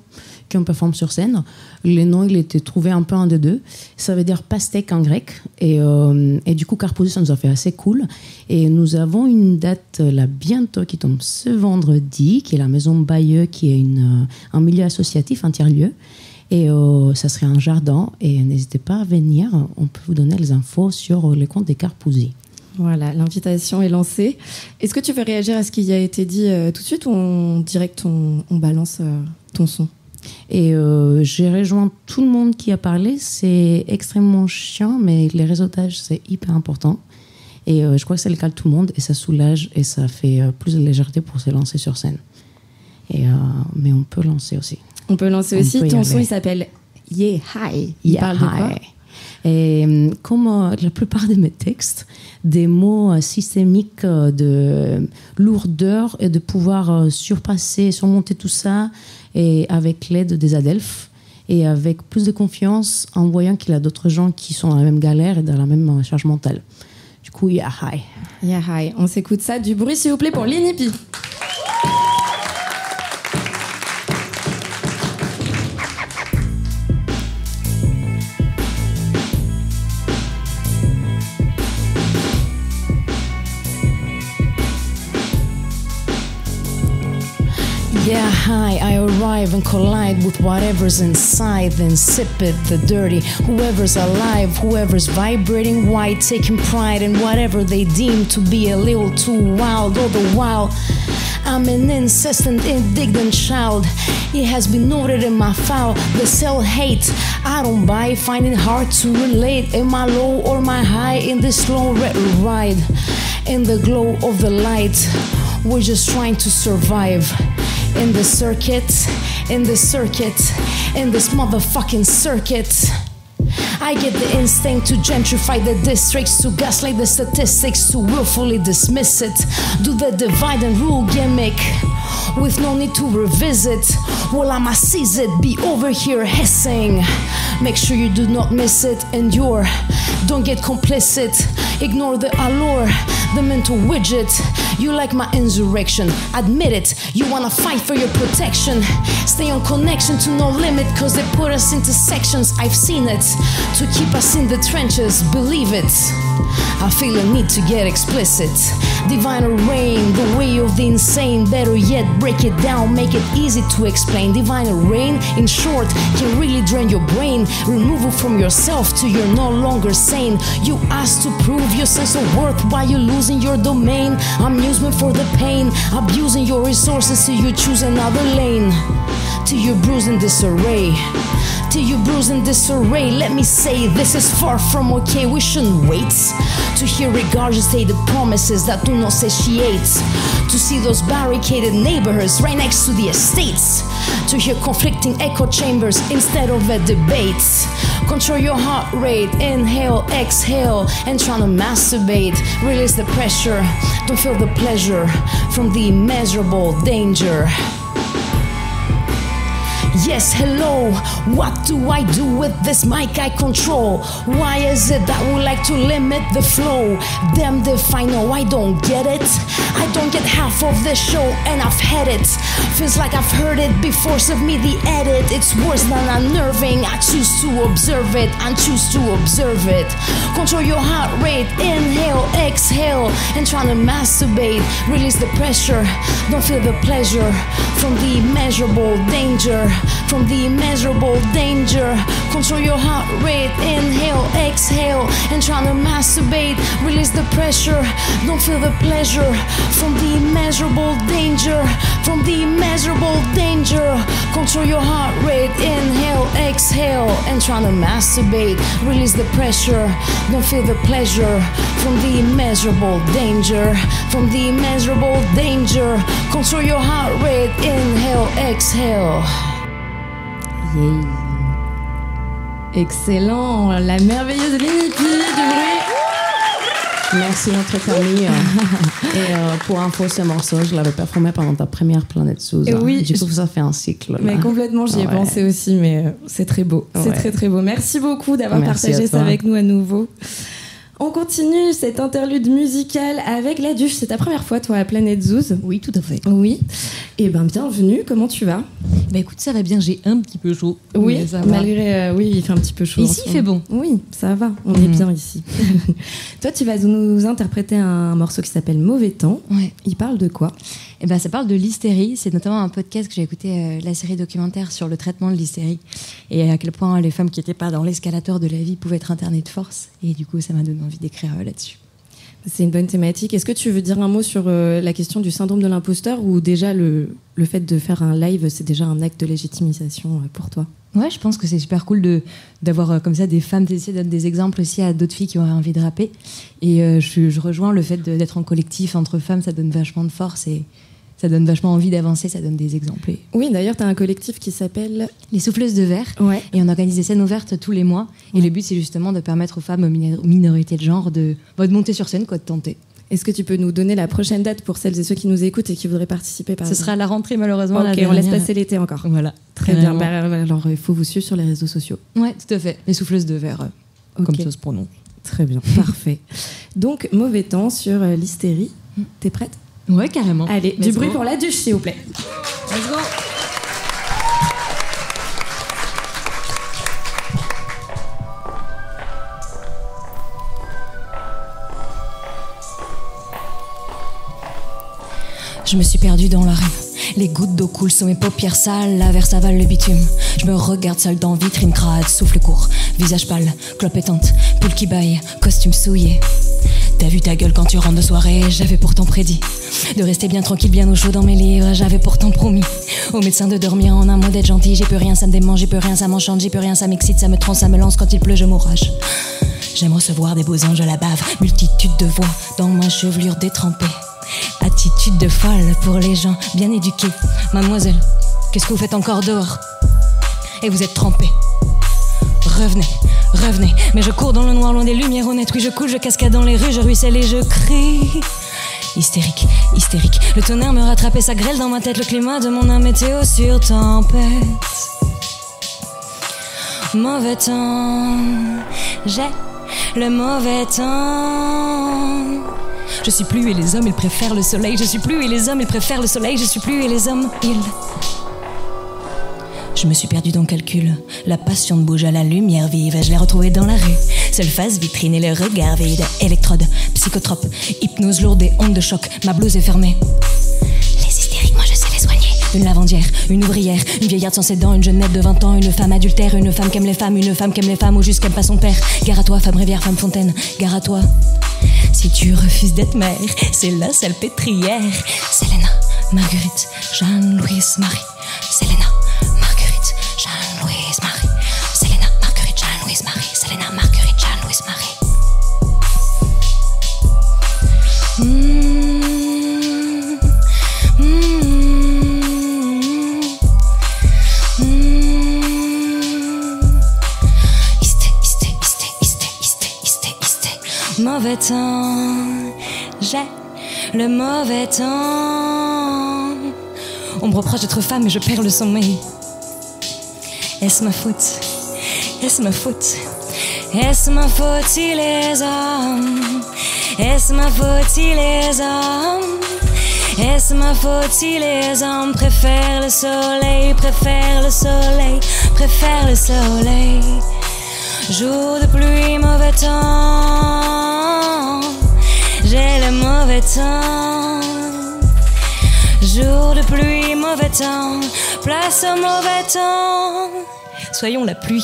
qu'on performe sur scène. Le nom, il était trouvé un peu un des deux. Ça veut dire pastèque en grec. Et du coup, Carpuzzi, ça nous a fait assez cool. Et nous avons une date là bientôt qui tombe ce vendredi, qui est la Maison Bayeux, qui est un milieu associatif, un tiers-lieu. Et ça serait un jardin. Et n'hésitez pas à venir. On peut vous donner les infos sur les comptes des Carpuzzi. Voilà, l'invitation est lancée. Est-ce que tu veux réagir à ce qui a été dit tout de suite ou on direct on balance ton son? Et j'ai rejoint tout le monde qui a parlé. C'est extrêmement chiant, mais les réseautages, c'est hyper important. Et je crois que c'est le cas de tout le monde. Et ça soulage et ça fait plus de légèreté pour se lancer sur scène. Mais on peut lancer aussi. On peut lancer aussi. Ton son, il s'appelle Yeah Hi. Il parle de quoi? Et comme la plupart de mes textes, des mots systémiques de lourdeur et de pouvoir surmonter tout ça, et avec l'aide des adelphes et avec plus de confiance en voyant qu'il y a d'autres gens qui sont dans la même galère et dans la même charge mentale. Du coup, yeah hi. Yeah hi. On s'écoute ça. Du bruit, s'il vous plaît, pour Linipi. Yeah, hi, I arrive and collide with whatever's inside, then sip it, the dirty. Whoever's alive, whoever's vibrating white, taking pride in whatever they deem to be a little too wild. All the while, I'm an incessant, indignant child. It has been noted in my file, the cell hate. I don't buy, find it hard to relate. Am I low or am I high in this slow ride? In the glow of the light, we're just trying to survive. In the circuit, in this motherfucking circuit. I get the instinct to gentrify the districts, to gaslight the statistics, to willfully dismiss it. Do the divide and rule gimmick with no need to revisit. Well, I'ma seize it, be over here hissing. Make sure you do not miss it, endure. Don't get complicit, ignore the allure, the mental widget. You like my insurrection, admit it. You wanna fight for your protection. Stay on connection to no limit, cause they put us into sections. I've seen it, to keep us in the trenches, believe it. I feel a need to get explicit. Divine reign, the way of the insane. Better yet, break it down, make it easy to explain. Divine reign, in short, can really drain your brain. Remove it from yourself till you're no longer sane. You ask to prove your sense of worth while you're losing your domain. Amusement for the pain, abusing your resources till you choose another lane. till you're bruised in disarray. Till you bruise in disarray, let me say this is far from okay. We shouldn't wait to hear regurgitated promises that do not satiate. To see those barricaded neighborhoods right next to the estates. To hear conflicting echo chambers instead of a debate. Control your heart rate, inhale, exhale, and try to masturbate. Release the pressure, don't feel the pleasure from the immeasurable danger. Yes, hello, what do I do with this mic I control? Why is it that we like to limit the flow? Damned if I know I don't get it. I don't get half of the show and I've had it. Feels like I've heard it before, serve me the edit. It's worse than unnerving, I choose to observe it. I choose to observe it. Control your heart rate, inhale, exhale, and try to masturbate. Release the pressure, don't feel the pleasure from the immeasurable danger. From the immeasurable danger. Control your heart rate, inhale, exhale, and try to masturbate. Release the pressure, don't feel the pleasure from the immeasurable danger. From the immeasurable danger. Control your heart rate, inhale, exhale, and try to masturbate. Release the pressure, don't feel the pleasure from the immeasurable danger. From the immeasurable danger. Control your heart rate, inhale, exhale. Yeah. Excellent, la merveilleuse Linity du bruit. Merci notre famille. Et pour info, ce morceau, je l'avais performé pendant ta première Planète Sous. Oui, du coup, ça fait un cycle. Mais complètement, j'y ai pensé aussi, mais c'est très beau. C'est très très beau. Merci beaucoup d'avoir partagé ça avec nous à nouveau. On continue cette interlude musicale avec la Duche. C'est ta première fois, toi, à Planète Zouz? Oui, tout à fait. Oui. Eh bien, bienvenue. Comment tu vas? Bah écoute, ça va bien. J'ai un petit peu chaud. Oui, malgré... oui, il fait un petit peu chaud. Ici, il fait bon. Oui, ça va. On est bien ici. Toi, tu vas nous interpréter un morceau qui s'appelle Mauvais Temps. Ouais. Il parle de quoi? Eh ben, ça parle de l'hystérie. C'est notamment un podcast que j'ai écouté, la série documentaire sur le traitement de l'hystérie et à quel point les femmes qui n'étaient pas dans l'escalator de la vie pouvaient être internées de force. Et du coup, ça m'a donné envie d'écrire là-dessus. C'est une bonne thématique. Est-ce que tu veux dire un mot sur la question du syndrome de l'imposteur ou déjà le fait de faire un live, c'est déjà un acte de légitimisation pour toi? Ouais, je pense que c'est super cool d'avoir comme ça des femmes, d'essayer de donner des exemples aussi à d'autres filles qui auraient envie de rapper. Et je rejoins le fait d'être en collectif entre femmes, ça donne vachement de force et ça donne vachement envie d'avancer, ça donne des exemples. Oui, d'ailleurs, tu as un collectif qui s'appelle... Les Souffleuses de Verre. Ouais. Et on organise des scènes ouvertes tous les mois. Et le but, c'est justement de permettre aux femmes aux minorités de genre de monter sur scène, de tenter. Est-ce que tu peux nous donner la prochaine date pour celles et ceux qui nous écoutent et qui voudraient participer Ce sera à la rentrée, malheureusement. Ok, on laisse passer l'été encore. Voilà. Très bien. Alors, il faut vous suivre sur les réseaux sociaux. Ouais, tout à fait. Les Souffleuses de Verre, comme ça se prononce. Très bien, parfait. Donc, Mauvais Temps sur l'hystérie. T'es prête? Ouais, carrément. Allez, du bruit pour la Duche, s'il vous plaît. Let's go. Je me suis perdue dans la rue. Les gouttes d'eau coulent sur mes paupières sales, l'averse avale le bitume. Je me regarde seule dans vitrine crade, souffle court, visage pâle, clope éteinte, pull qui baille, costume souillé. T'as vu ta gueule quand tu rentres de soirée, j'avais pourtant prédit de rester bien tranquille, bien au chaud dans mes livres. J'avais pourtant promis au médecin de dormir en un mot, d'être gentil. J'y peux rien, ça me démange, j'y peux rien, ça m'enchante, j'y peux rien, ça m'excite, ça me trans, ça me lance. Quand il pleut, je m'orage. J'aime recevoir des beaux anges à la bave, multitude de voix dans ma chevelure détrempée. Attitude de folle pour les gens bien éduqués. Mademoiselle, qu'est-ce que vous faites encore dehors? Et vous êtes trempée. Revenez, revenez. Mais je cours dans le noir loin des lumières honnêtes. Oui, je coule, je cascade dans les rues, je ruisselle et je crie. Hystérique, hystérique. Le tonnerre me rattrape et ça grêle dans ma tête. Le climat de mon âme météo sur tempête. Mauvais temps, j'ai le mauvais temps. Je suis plus et les hommes ils préfèrent le soleil. Je suis plus et les hommes ils préfèrent le soleil. Je suis plus et les hommes ils... Je me suis perdue dans le calcul. La passion bouge à la lumière vive. Je l'ai retrouvée dans la rue. Seule face vitrine et le regard vide. Électrode, psychotrope, hypnose lourde et onde de choc. Ma blouse est fermée. Les hystériques, moi je sais les soigner. Une lavandière, une ouvrière, une vieillarde sans ses dents, une jeunette de 20 ans, une femme adultère, une femme qui aime les femmes, une femme qui aime les femmes ou juste qui aime pas son père. Gare à toi, femme rivière, femme fontaine. Gare à toi. Si tu refuses d'être mère, c'est la salpêtrière. Selena, Marguerite, Jeanne, Louise, Marie. Selena, Marie. Mauvais temps, j'ai le mauvais temps. On me reproche d'être femme et je perds le sommeil. Est-ce ma faute? Est-ce ma faute? Est-ce ma faute si les hommes? Est-ce ma faute si les hommes? Est-ce ma faute si les hommes préfèrent le soleil, préfèrent le soleil, préfèrent le soleil? Jour de pluie, mauvais temps, j'ai le mauvais temps. Jour de pluie, mauvais temps, place au mauvais temps. Soyons la pluie,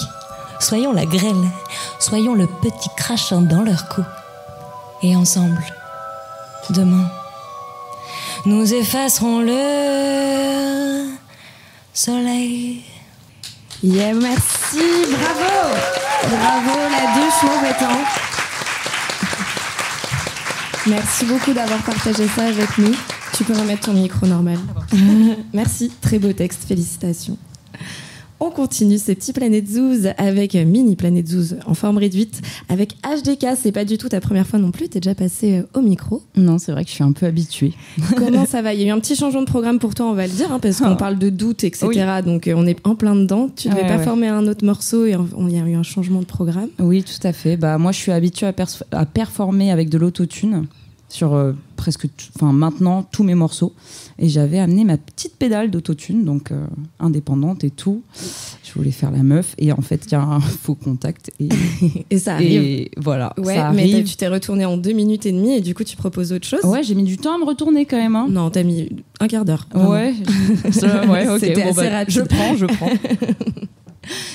soyons la grêle, soyons le petit crachant dans leur cou. Et ensemble, demain, nous effacerons le soleil. Yeah, merci, bravo. Bravo, la douche mauvais temps. Merci beaucoup d'avoir partagé ça avec nous. Tu peux remettre ton micro normal. Merci, très beau texte, félicitations. On continue ces petits Planète Zouz avec Mini Planète Zouz en forme réduite avec HDK. C'est pas du tout ta première fois non plus, t'es déjà passé au micro. Non, c'est vrai que je suis un peu habituée. Comment ça va? Il y a eu un petit changement de programme pour toi, on va le dire, hein, parce qu'on parle de doute, etc. Oui. Donc on est en plein dedans. Tu devais pas former un autre morceau et il y a eu un changement de programme. Oui, tout à fait. Bah, moi, je suis habituée à performer avec de l'autotune sur maintenant tous mes morceaux, et j'avais amené ma petite pédale d'autotune, donc indépendante et tout. Je voulais faire la meuf et en fait il y a un faux contact et ça arrive. Et voilà, ouais, ça mais arrive. tu t'es retournée en 2 minutes et demie et du coup tu proposes autre chose. Ouais, j'ai mis du temps à me retourner quand même, hein. Non, t'as mis un quart d'heure. Ouais, ouais, ok. C'était assez rapide. Je prends.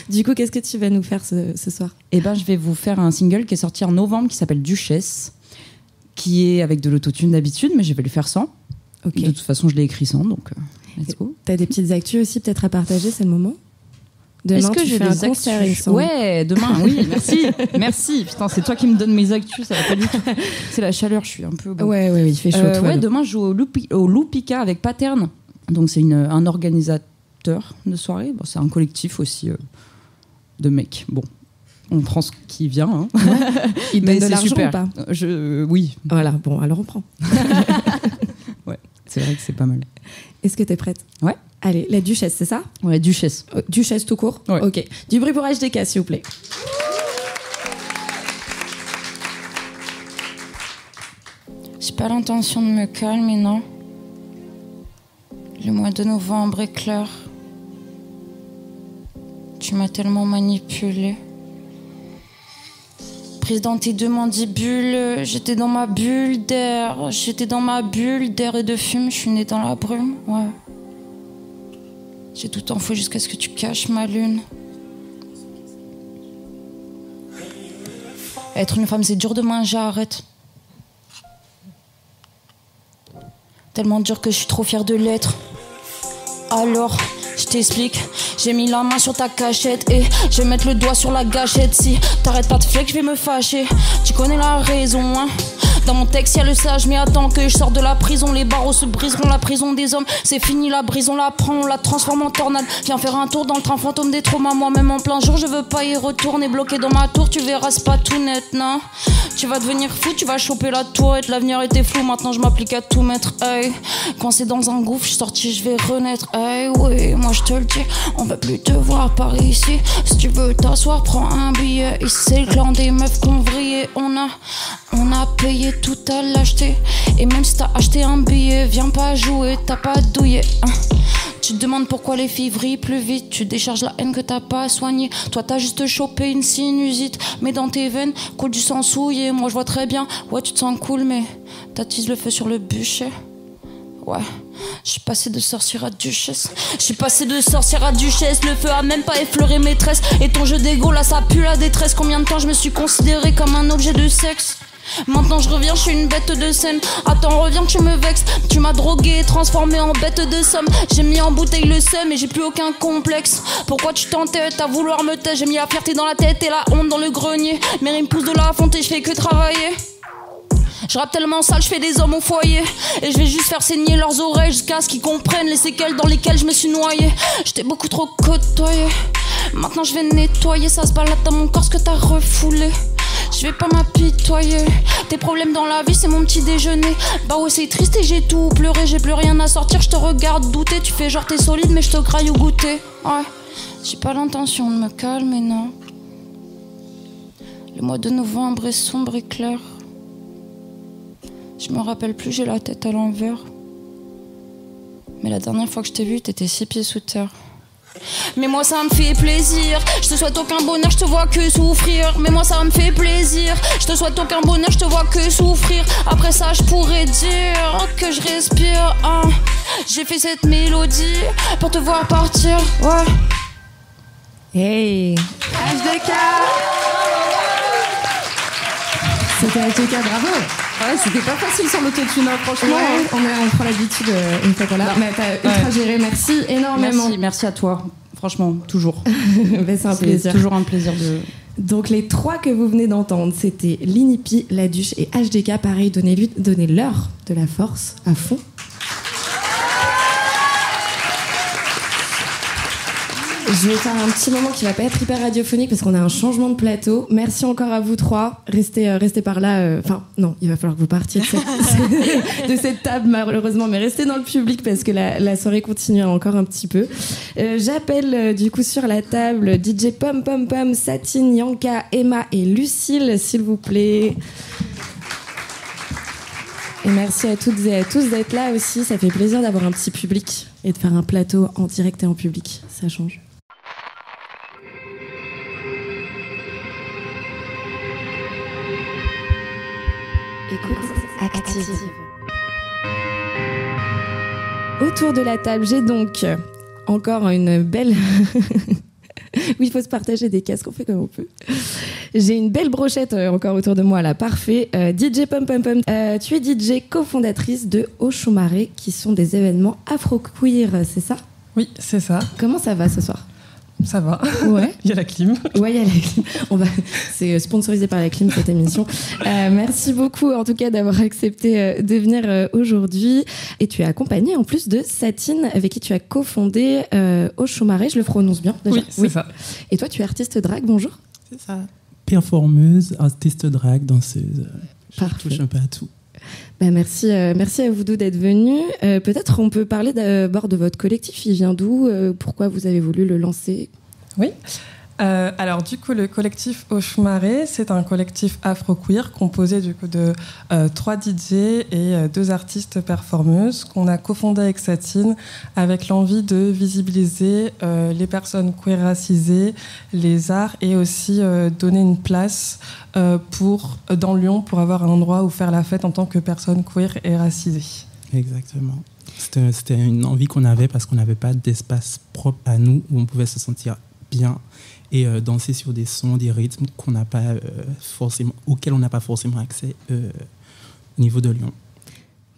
Du coup, qu'est-ce que tu vas nous faire ce soir? Eh ben, je vais vous faire un single qui est sorti en novembre qui s'appelle Duchesse, qui est avec de l'autotune d'habitude, mais je vais le faire sans. Okay. De toute façon, je l'ai écrit sans, donc let's go. T'as des petites actus aussi peut-être à partager, c'est le moment? Demain, est-ce que tu fais un concert, il me semble. Ouais, demain, oui, merci. Putain, c'est toi qui me donnes mes actus, ça va pas du tout. C'est la chaleur, je suis un peu... Bon. Ouais, il fait chaud. Ouais, demain, je joue au Loupika avec Pattern. Donc, c'est un organisateur de soirée. Bon, c'est un collectif aussi de mecs. Bon. On prend ce qui vient. Hein. Ouais. Il donne de l'argent super. Ou pas? Oui. Voilà, bon, alors on prend. Ouais, c'est vrai que c'est pas mal. Est-ce que t'es prête? Ouais. Allez, la Duchesse, c'est ça? Ouais, Duchesse. Duchesse tout court? Ouais. Ok. Du bruit pour HDK, s'il vous plaît. J'ai pas l'intention de me calmer, non. Le mois de novembre est clair. Tu m'as tellement manipulée. Prise dans tes 2 mandibules, j'étais dans ma bulle d'air. J'étais dans ma bulle d'air et de fume, je suis née dans la brume, ouais. J'ai tout enfoui jusqu'à ce que tu caches ma lune. Être une femme, c'est dur de manger, arrête. Tellement dur que je suis trop fière de l'être. Alors, je t'explique, j'ai mis la main sur ta cachette et je vais mettre le doigt sur la gâchette. Si t'arrêtes pas de flex, je vais me fâcher. Tu connais la raison, hein. Dans mon texte, y'a le sage, mais attends que je sors de la prison. Les barreaux se briseront, la prison des hommes. C'est fini, la brise, on la prend, on la transforme en tornade. Viens faire un tour dans le train fantôme des traumas. Moi-même en plein jour, je veux pas y retourner. Bloqué dans ma tour, tu verras, c'est pas tout net, non. Tu vas devenir fou, tu vas choper la tourette. L'avenir était flou, maintenant je m'applique à tout mettre. Hey, coincé dans un gouffre, je suis sorti, je vais renaître. Hey, oui, moi je te le dis, on va plus te voir par ici. Si tu veux t'asseoir, prends un billet. Ici c'est le clan des meufs qu'on vrillait. On a payé tout à l'acheter. Et même si t'as acheté un billet, viens pas jouer, t'as pas douillé, hein. Tu te demandes pourquoi les filles vrillent plus vite. Tu décharges la haine que t'as pas soignée. Toi t'as juste chopé une sinusite, mais dans tes veines coule du sang souillé. Moi je vois très bien, ouais tu te sens cool, mais t'attises le feu sur le bûcher. Ouais, je suis passée de sorcière à duchesse. Je suis passée de sorcière à duchesse. Le feu a même pas effleuré maîtresse. Et ton jeu d'ego là ça pue la détresse. Combien de temps je me suis considérée comme un objet de sexe? Maintenant je reviens, je suis une bête de scène. Attends, reviens, tu me vexes. Tu m'as drogué, transformé en bête de somme. J'ai mis en bouteille le seum et j'ai plus aucun complexe. Pourquoi tu t'entêtes à vouloir me taire? J'ai mis la fierté dans la tête et la honte dans le grenier. Mes rimes poussent de la fonte et je fais que travailler. Je rappe tellement sale, je fais des hommes au foyer. Et je vais juste faire saigner leurs oreilles jusqu'à ce qu'ils comprennent les séquelles dans lesquelles je me suis noyée. J't'ai beaucoup trop côtoyé. Maintenant je vais nettoyer, ça se balade dans mon corps ce que t'as refoulé. Je je vais pas m'apitoyer. Tes problèmes dans la vie, c'est mon petit déjeuner. Bah ouais, c'est triste et j'ai tout pleuré. J'ai plus rien à sortir, je te regarde douter. Tu fais genre t'es solide, mais je te graille au goûter. Ouais, j'ai pas l'intention de me calmer, non. Le mois de novembre est sombre et clair. Je me rappelle plus, j'ai la tête à l'envers. Mais la dernière fois que je t'ai vu, t'étais 6 pieds sous terre. Mais moi ça me fait plaisir. Je te souhaite aucun bonheur, je te vois que souffrir. Mais moi ça me fait plaisir. Je te souhaite aucun bonheur, je te vois que souffrir. Après ça je pourrais dire que je respire, hein. J'ai fait cette mélodie pour te voir partir, ouais. Hey, HDK. C'était HDK, bravo. Ouais, c'était pas facile sur l'autotune, hein, franchement. Ouais, on prend l'habitude une fois qu'on l'a. Mais t'as ultra géré, merci énormément. Merci à toi, franchement, toujours. Ben, c'est un plaisir. Toujours un plaisir de... Donc les 3 que vous venez d'entendre, c'était Linipi, La Duche et HDK. Pareil, donnez-leur de la force à fond. Je vais faire un petit moment qui va pas être hyper radiophonique parce qu'on a un changement de plateau. Merci encore à vous 3. Restez par là. Enfin, non, il va falloir que vous partiez de cette table malheureusement, mais restez dans le public parce que la soirée continuera encore un petit peu. J'appelle du coup sur la table DJ Pom Pom Pom, Satine, Yanka, Emma et Lucille, s'il vous plaît. Et merci à toutes et à tous d'être là aussi. Ça fait plaisir d'avoir un petit public et de faire un plateau en direct et en public. Ça change. Écoute active. Autour de la table, j'ai donc encore une belle... Oui, il faut se partager des casques, on fait comme on peut. J'ai une belle brochette encore autour de moi, là, parfait. DJ Pom Pom Pom, tu es DJ cofondatrice de Oshomaré, qui sont des événements afro-queer, c'est ça ? Oui, c'est ça. Comment ça va ce soir ? Ça va. Ouais. Il y a la clim. Ouais, il y a la clim. C'est sponsorisé par la clim, cette émission. Merci beaucoup, en tout cas, d'avoir accepté de venir aujourd'hui. Et tu es accompagnée, en plus, de Satine, avec qui tu as cofondé Oshomaré. Je le prononce bien, déjà ? Oui, c'est ça. Et toi, tu es artiste drag, bonjour ? C'est ça. Performeuse, artiste drag, danseuse. Je touche un peu à tout. Bah merci à vous deux d'être venus. Peut-être on peut parler d'abord de votre collectif. Il vient d'où ? Pourquoi vous avez voulu le lancer ? Oui. Alors du coup, le collectif Oshomaré, c'est un collectif afro-queer composé du coup de 3 DJ et 2 artistes performeuses qu'on a cofondé avec Satine avec l'envie de visibiliser les personnes queer racisées, les arts et aussi donner une place dans Lyon pour avoir un endroit où faire la fête en tant que personne queer et racisée. Exactement. C'était une envie qu'on avait parce qu'on n'avait pas d'espace propre à nous où on pouvait se sentir bien et danser sur des sons, des rythmes qu'on n'a pas auxquels on n'a pas forcément accès au niveau de Lyon.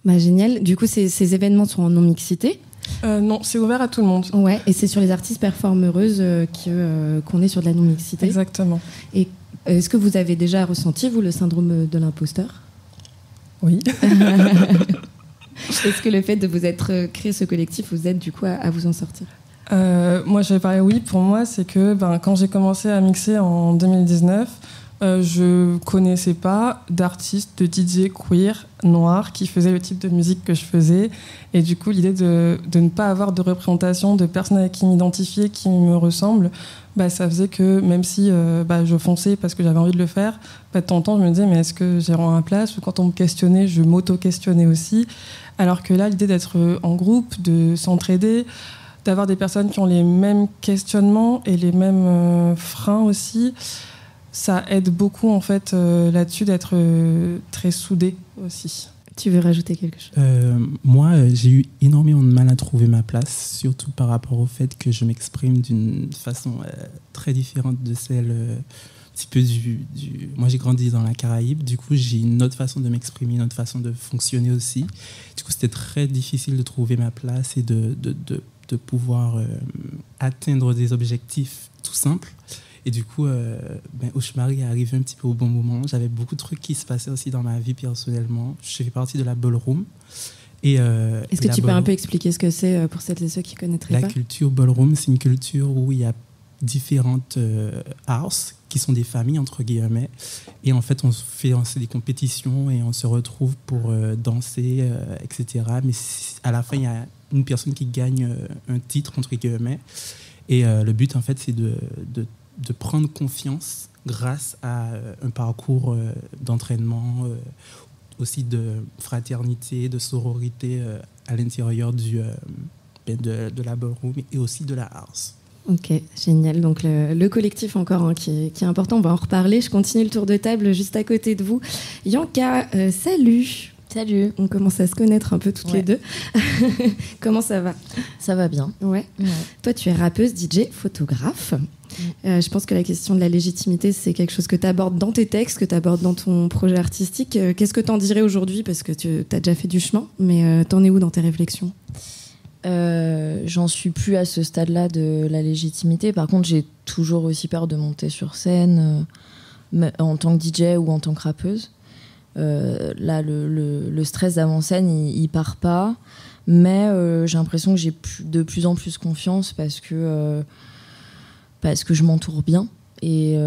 Bah, génial. Du coup, ces événements sont en non-mixité ? Non, c'est ouvert à tout le monde. Ouais, et c'est sur les artistes performeuses qu'on est sur de la non-mixité. Exactement. Et est-ce que vous avez déjà ressenti, vous, le syndrome de l'imposteur ? Oui. Est-ce que le fait de vous être créé ce collectif vous aide du coup à vous en sortir ? Moi, je vais parler oui. Pour moi, c'est que quand j'ai commencé à mixer en 2019, je connaissais pas d'artistes, de DJ queer noirs qui faisaient le type de musique que je faisais. Et du coup, l'idée de ne pas avoir de représentation de personnes avec qui m'identifier, qui me ressemblent, ça faisait que même si je fonçais parce que j'avais envie de le faire, de temps en temps, je me disais mais est-ce que j'ai vraiment ma place ? Ou quand on me questionnait, je m'auto-questionnais aussi. Alors que là, l'idée d'être en groupe, de s'entraider, d'avoir des personnes qui ont les mêmes questionnements et les mêmes freins aussi, ça aide beaucoup en fait là-dessus d'être très soudés aussi. Tu veux rajouter quelque chose ? Moi, j'ai eu énormément de mal à trouver ma place, surtout par rapport au fait que je m'exprime d'une façon très différente de celle un petit peu Moi, j'ai grandi dans la Caraïbe, du coup, j'ai une autre façon de m'exprimer, une autre façon de fonctionner aussi. Du coup, c'était très difficile de trouver ma place et de pouvoir atteindre des objectifs tout simples. Et du coup, Oshomaré est arrivé un petit peu au bon moment. J'avais beaucoup de trucs qui se passaient aussi dans ma vie personnellement. Je fais partie de la ballroom. Est-ce que tu peux un peu expliquer ce que c'est pour celles et ceux qui ne connaîtraient pas ? La culture ballroom, c'est une culture où il y a différentes house qui sont des familles entre guillemets, et en fait on fait des compétitions et on se retrouve pour danser, etc. Mais à la fin il y a une personne qui gagne un titre entre guillemets, et le but en fait c'est de prendre confiance grâce à un parcours d'entraînement, aussi de fraternité, de sororité à l'intérieur de la ballroom et aussi de la house. Ok, génial. Donc le collectif encore qui est important, on va en reparler. Je continue le tour de table juste à côté de vous. Yanka, salut. Salut. On commence à se connaître un peu toutes les deux. Comment ça va ? Ça va bien. Ouais. Toi, tu es rappeuse, DJ, photographe. Je pense que la question de la légitimité, c'est quelque chose que tu abordes dans tes textes, que tu abordes dans ton projet artistique. Qu'est-ce que tu en dirais aujourd'hui ? Parce que tu as déjà fait du chemin, mais t'en es où dans tes réflexions ? J'en suis plus à ce stade-là de la légitimité. Par contre, j'ai toujours aussi peur de monter sur scène en tant que DJ ou en tant que rappeuse. Là, le stress d'avant-scène, il part pas. Mais j'ai l'impression que j'ai de plus en plus confiance parce que je m'entoure bien. Et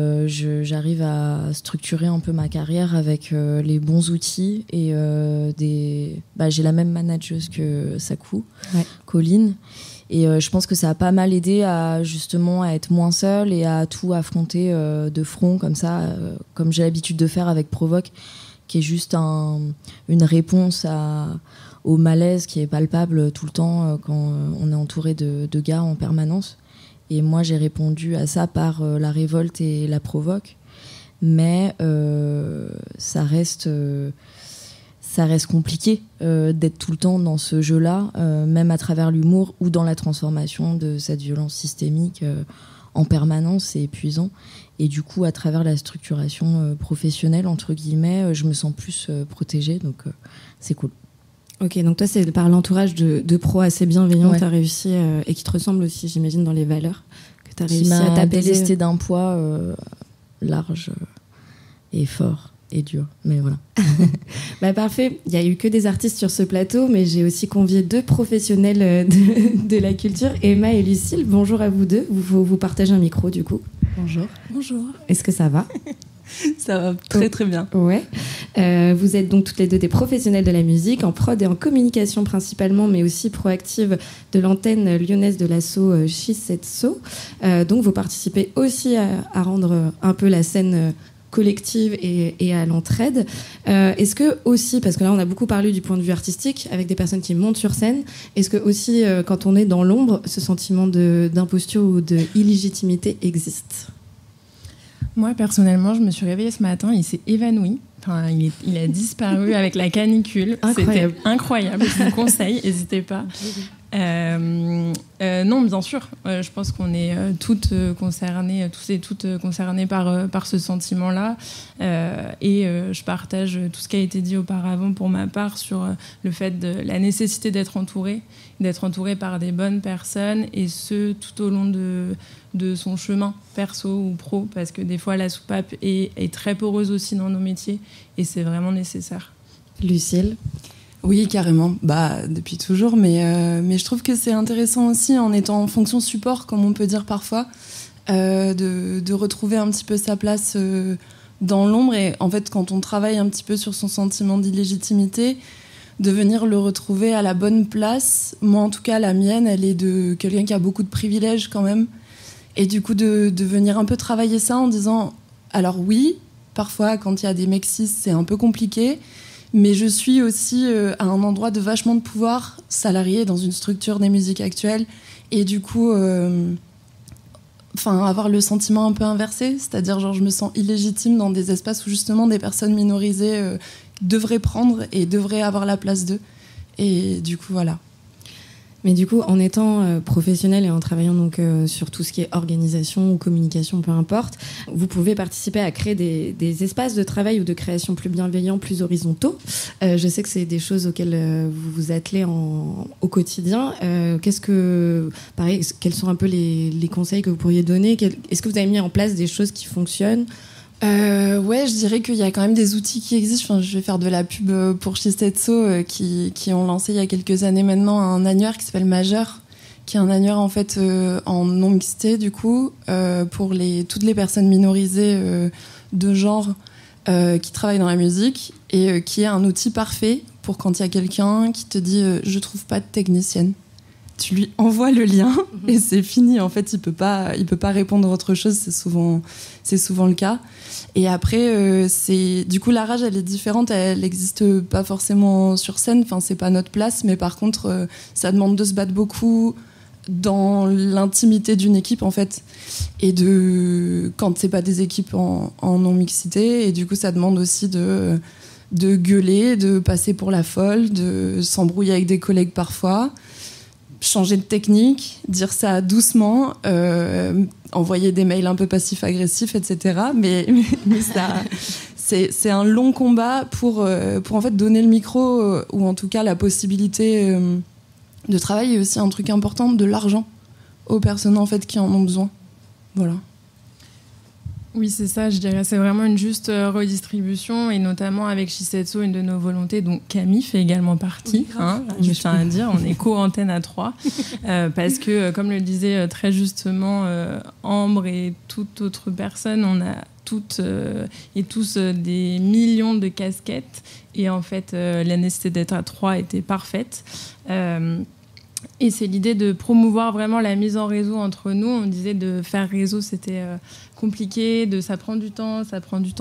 j'arrive à structurer un peu ma carrière avec les bons outils. Et j'ai la même manageuse que Sakou, Colline. Et je pense que ça a pas mal aidé à être moins seule et à tout affronter de front comme ça, comme j'ai l'habitude de faire avec Provoque, qui est juste une réponse au malaise qui est palpable tout le temps quand on est entouré de gars en permanence. Et moi, j'ai répondu à ça par la révolte et la provoque. Mais ça reste compliqué d'être tout le temps dans ce jeu-là, même à travers l'humour ou dans la transformation de cette violence systémique en permanence. C'est épuisant. Et du coup, à travers la structuration professionnelle, entre guillemets, je me sens plus protégée. Donc, c'est cool. Ok, donc toi, c'est par l'entourage de pros assez bienveillants que tu as réussi, et qui te ressemblent aussi, j'imagine, dans les valeurs, que tu as réussi à t'apaiser. Délesté d'un poids large et fort et dur, mais voilà. Parfait, il n'y a eu que des artistes sur ce plateau, mais j'ai aussi convié 2 professionnels de la culture, Emma et Lucille. Bonjour à vous deux, vous partagez un micro du coup. Bonjour. Bonjour. Est-ce que ça va ? Ça va très très bien. Ouais. Vous êtes donc toutes les deux des professionnelles de la musique, en prod et en communication principalement, mais aussi proactive de l'antenne lyonnaise de l'asso Shisetso. Donc vous participez aussi à rendre un peu la scène collective et à l'entraide. Est-ce que aussi, parce que là on a beaucoup parlé du point de vue artistique avec des personnes qui montent sur scène, est-ce que aussi quand on est dans l'ombre, ce sentiment d'imposture ou d'illégitimité existe ? Moi, personnellement, je me suis réveillée ce matin, il s'est évanoui. Enfin, il a disparu avec la canicule. Incroyable. C'était incroyable. Je vous conseille, n'hésitez pas. Non, bien sûr. Je pense qu'on est toutes concernées, tous et toutes concernées par ce sentiment-là. Et je partage tout ce qui a été dit auparavant pour ma part sur le fait de la nécessité d'être entourée par des bonnes personnes, et ce tout au long de son chemin perso ou pro, parce que des fois la soupape est très poreuse aussi dans nos métiers et c'est vraiment nécessaire. Lucille ? Oui, carrément, depuis toujours, mais je trouve que c'est intéressant aussi, en étant en fonction support, comme on peut dire parfois, de retrouver un petit peu sa place dans l'ombre, et en fait quand on travaille un petit peu sur son sentiment d'illégitimité, de venir le retrouver à la bonne place. Moi en tout cas, la mienne, elle est de quelqu'un qui a beaucoup de privilèges quand même, et du coup de venir un peu travailler ça en disant, alors oui, parfois quand il y a des mecs cis c'est un peu compliqué, mais je suis aussi à un endroit de vachement de pouvoir salarié dans une structure des musiques actuelles, et du coup avoir le sentiment un peu inversé, c'est-à-dire genre je me sens illégitime dans des espaces où justement des personnes minorisées devraient prendre et devraient avoir la place d'eux, et du coup voilà. Mais du coup, en étant professionnel et en travaillant donc sur tout ce qui est organisation ou communication, peu importe, vous pouvez participer à créer des espaces de travail ou de création plus bienveillants, plus horizontaux. Je sais que c'est des choses auxquelles vous vous attelez au quotidien. Quels sont un peu les conseils que vous pourriez donner ? Est-ce que vous avez mis en place des choses qui fonctionnent ? Ouais, je dirais qu'il y a quand même des outils qui existent. Enfin, je vais faire de la pub pour Shisetso qui ont lancé il y a quelques années maintenant un annuaire qui s'appelle Majeur, qui est un annuaire en fait en non mixité du coup pour toutes les personnes minorisées de genre qui travaillent dans la musique et qui est un outil parfait pour quand il y a quelqu'un qui te dit je trouve pas de technicienne. Tu lui envoies le lien et c'est fini. En fait, il peut pas répondre autre chose. C'est souvent le cas. Et après, du coup, la rage, elle est différente. Elle n'existe pas forcément sur scène. Enfin, c'est pas notre place. Mais par contre, ça demande de se battre beaucoup dans l'intimité d'une équipe, en fait. Et quand c'est pas des équipes en non-mixité. Et du coup, ça demande aussi de gueuler, de passer pour la folle, de s'embrouiller avec des collègues parfois. Changer de technique, dire ça doucement, envoyer des mails un peu passifs-agressifs, etc. Mais ça, c'est un long combat pour en fait donner le micro ou en tout cas la possibilité de travailler. Et aussi un truc important, de l'argent aux personnes en fait qui en ont besoin. Voilà. Oui, c'est ça, je dirais. C'est vraiment une juste redistribution et notamment avec Shisetsu, une de nos volontés, dont Camille fait également partie. Je tiens à dire, on est co-antenne à 3 parce que, comme le disait très justement Ambre et toute autre personne, on a toutes et tous des millions de casquettes et en fait, la nécessité d'être à 3 était parfaite. Et c'est l'idée de promouvoir vraiment la mise en réseau entre nous. On disait de faire réseau, c'était compliqué, ça prend du temps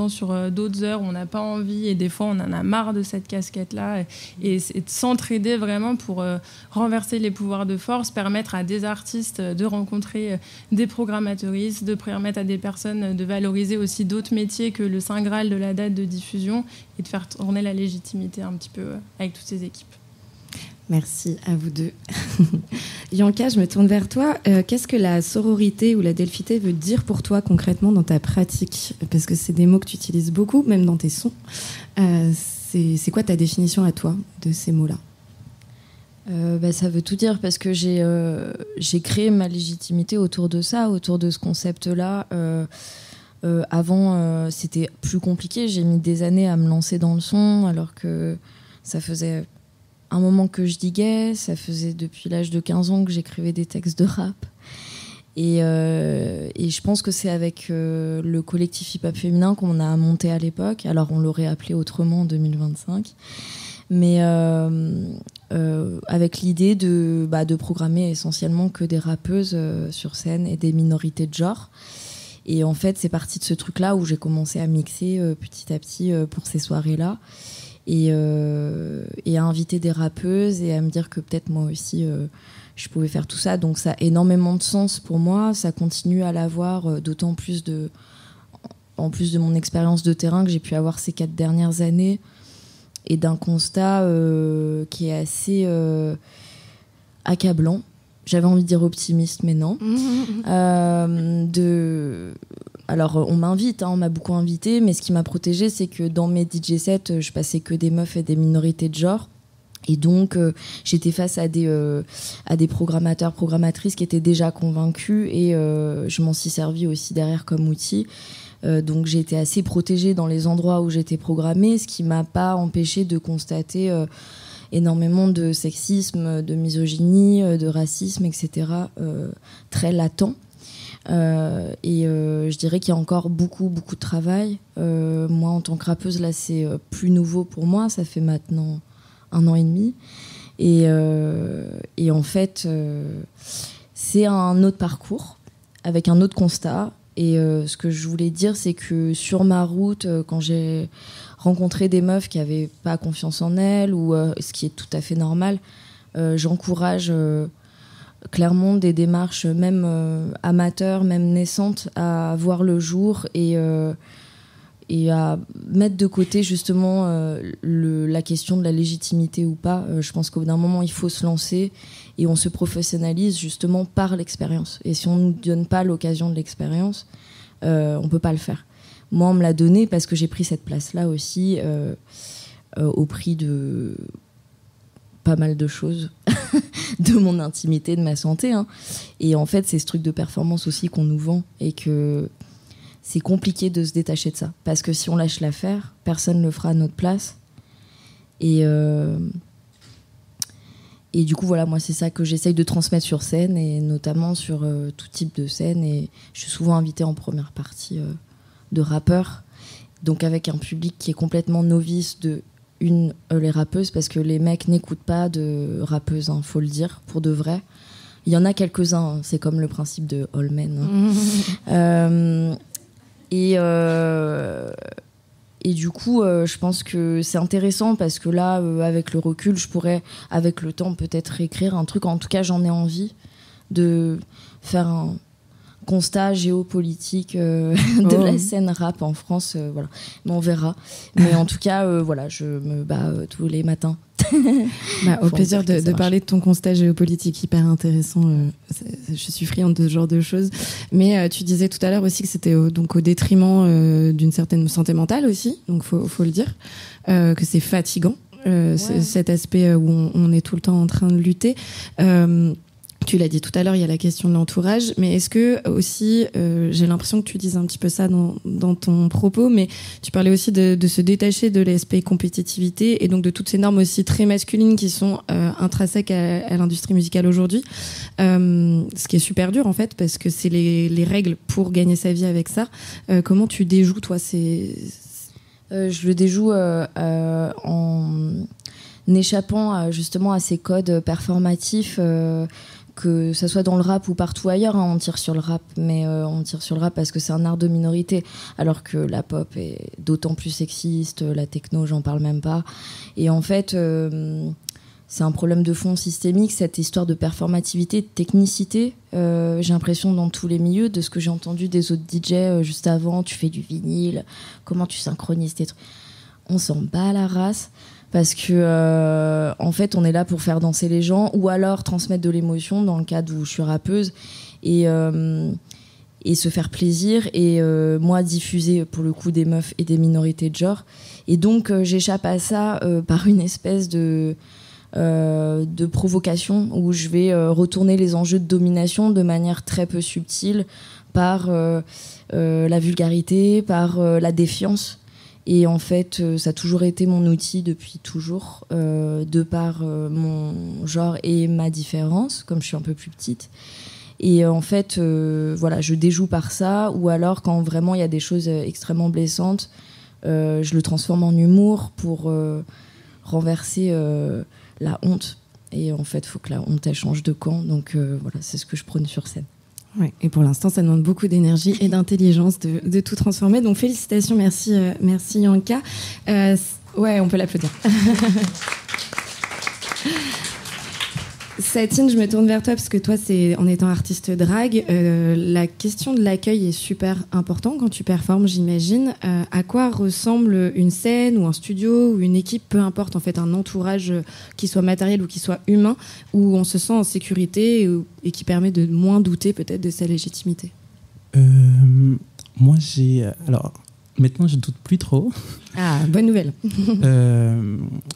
sur d'autres heures, on n'a pas envie et des fois on en a marre de cette casquette-là. Et c'est de s'entraider vraiment pour renverser les pouvoirs de force, permettre à des artistes de rencontrer des programmateuristes, de permettre à des personnes de valoriser aussi d'autres métiers que le Saint Graal de la date de diffusion et de faire tourner la légitimité un petit peu avec toutes ces équipes. Merci à vous deux. Yanka, je me tourne vers toi. Qu'est-ce que la sororité ou la delphité veut dire pour toi concrètement dans ta pratique ? Parce que c'est des mots que tu utilises beaucoup, même dans tes sons. C'est quoi ta définition à toi de ces mots-là ? Ça veut tout dire parce que j'ai créé ma légitimité autour de ça, autour de ce concept-là. Avant, c'était plus compliqué. J'ai mis des années à me lancer dans le son alors que ça faisait un moment que je diguais, ça faisait depuis l'âge de 15 ans que j'écrivais des textes de rap. Et je pense que c'est avec le collectif hip-hop féminin qu'on a monté à l'époque. Alors on l'aurait appelé autrement en 2025. Mais avec l'idée de programmer essentiellement que des rappeuses sur scène et des minorités de genre. Et en fait, c'est parti de ce truc-là où j'ai commencé à mixer petit à petit pour ces soirées-là. Et à inviter des rappeuses et à me dire que peut-être moi aussi je pouvais faire tout ça. Donc ça a énormément de sens pour moi, ça continue à l'avoir, d'autant plus en plus de mon expérience de terrain que j'ai pu avoir ces 4 dernières années et d'un constat qui est assez accablant. J'avais envie de dire optimiste, mais non. Alors, on m'invite, on m'a beaucoup invité, mais ce qui m'a protégée, c'est que dans mes DJ sets, je passais que des meufs et des minorités de genre. Et donc, j'étais face à des programmateurs, programmatrices qui étaient déjà convaincus et je m'en suis servie aussi derrière comme outil. Donc, j'ai été assez protégée dans les endroits où j'étais programmée, ce qui m'a pas empêchée de constater énormément de sexisme, de misogynie, de racisme, etc., très latent. Je dirais qu'il y a encore beaucoup de travail. Moi, en tant que rappeuse, là, c'est plus nouveau pour moi. Ça fait maintenant 1 an et demi. Et en fait, c'est un autre parcours avec un autre constat. Et ce que je voulais dire, c'est que sur ma route, quand j'ai rencontré des meufs qui n'avaient pas confiance en elles, ou ce qui est tout à fait normal, j'encourage clairement des démarches même amateurs, même naissantes, à voir le jour et à mettre de côté justement la question de la légitimité ou pas. Je pense qu'au bout d'un moment, il faut se lancer et on se professionnalise justement par l'expérience. Et si on ne nous donne pas l'occasion de l'expérience, on ne peut pas le faire. Moi, on me l'a donné parce que j'ai pris cette place-là aussi au prix de pas mal de choses, de mon intimité, de ma santé. Et en fait, c'est ce truc de performance aussi qu'on nous vend et que c'est compliqué de se détacher de ça. Parce que si on lâche l'affaire, personne ne le fera à notre place. Et du coup, voilà, moi, c'est ça que j'essaye de transmettre sur scène, et notamment sur tout type de scène. Et je suis souvent invitée en première partie de rappeurs, donc avec un public qui est complètement novice de les rappeuses, parce que les mecs n'écoutent pas de rappeuses, hein, faut le dire, pour de vrai. Il y en a quelques-uns, hein, c'est comme le principe de All Men. Hein. Et du coup, je pense que c'est intéressant parce que là, avec le recul, je pourrais, avec le temps, peut-être écrire un truc. En tout cas, j'en ai envie de faire un constat géopolitique de la scène rap en France. Voilà. Mais on verra. Mais en tout cas, voilà, je me bats tous les matins. Au plaisir de parler de ton constat géopolitique, hyper intéressant. Je suis friande de ce genre de choses. Mais tu disais tout à l'heure aussi que c'était au détriment d'une certaine santé mentale aussi, donc faut le dire, que c'est fatigant, cet aspect où on est tout le temps en train de lutter. Tu l'as dit tout à l'heure, il y a la question de l'entourage, mais est-ce que aussi, j'ai l'impression que tu disais un petit peu ça dans ton propos, mais tu parlais aussi de se détacher de l'aspect compétitivité et donc de toutes ces normes aussi très masculines qui sont intrinsèques à l'industrie musicale aujourd'hui, ce qui est super dur en fait, parce que c'est les règles pour gagner sa vie avec ça. Comment tu déjoues toi Je le déjoue en échappant justement à ces codes performatifs, que ça soit dans le rap ou partout ailleurs, hein, on tire sur le rap, mais on tire sur le rap parce que c'est un art de minorité, alors que la pop est d'autant plus sexiste, la techno, j'en parle même pas. Et en fait, c'est un problème de fond systémique, cette histoire de performativité, de technicité. J'ai l'impression dans tous les milieux, de ce que j'ai entendu des autres DJ juste avant, tu fais du vinyle, comment tu synchronises tes trucs. On s'en bat la race. Parce que en fait on est là pour faire danser les gens ou alors transmettre de l'émotion dans le cadre où je suis rappeuse et se faire plaisir et moi diffuser pour le coup des meufs et des minorités de genre, et donc j'échappe à ça par une espèce de provocation où je vais retourner les enjeux de domination de manière très peu subtile par la vulgarité, par la défiance. Et en fait, ça a toujours été mon outil depuis toujours, de par mon genre et ma différence, comme je suis un peu plus petite. Et en fait, voilà, je déjoue par ça, ou alors quand vraiment il y a des choses extrêmement blessantes, je le transforme en humour pour renverser la honte. Et en fait, il faut que la honte, elle change de camp. Donc voilà, c'est ce que je prône sur scène. Ouais, et pour l'instant, ça demande beaucoup d'énergie et d'intelligence de tout transformer. Donc félicitations, merci Yanka. Ouais, on peut l'applaudir. Satine, je me tourne vers toi parce que toi, en étant artiste drague, la question de l'accueil est super importante quand tu performes, j'imagine. À quoi ressemble une scène ou un studio ou une équipe, peu importe, en fait, un entourage qui soit matériel ou qui soit humain, où on se sent en sécurité et qui permet de moins douter peut-être de sa légitimité? Moi, alors, maintenant, je doute plus trop. Ah, bonne nouvelle.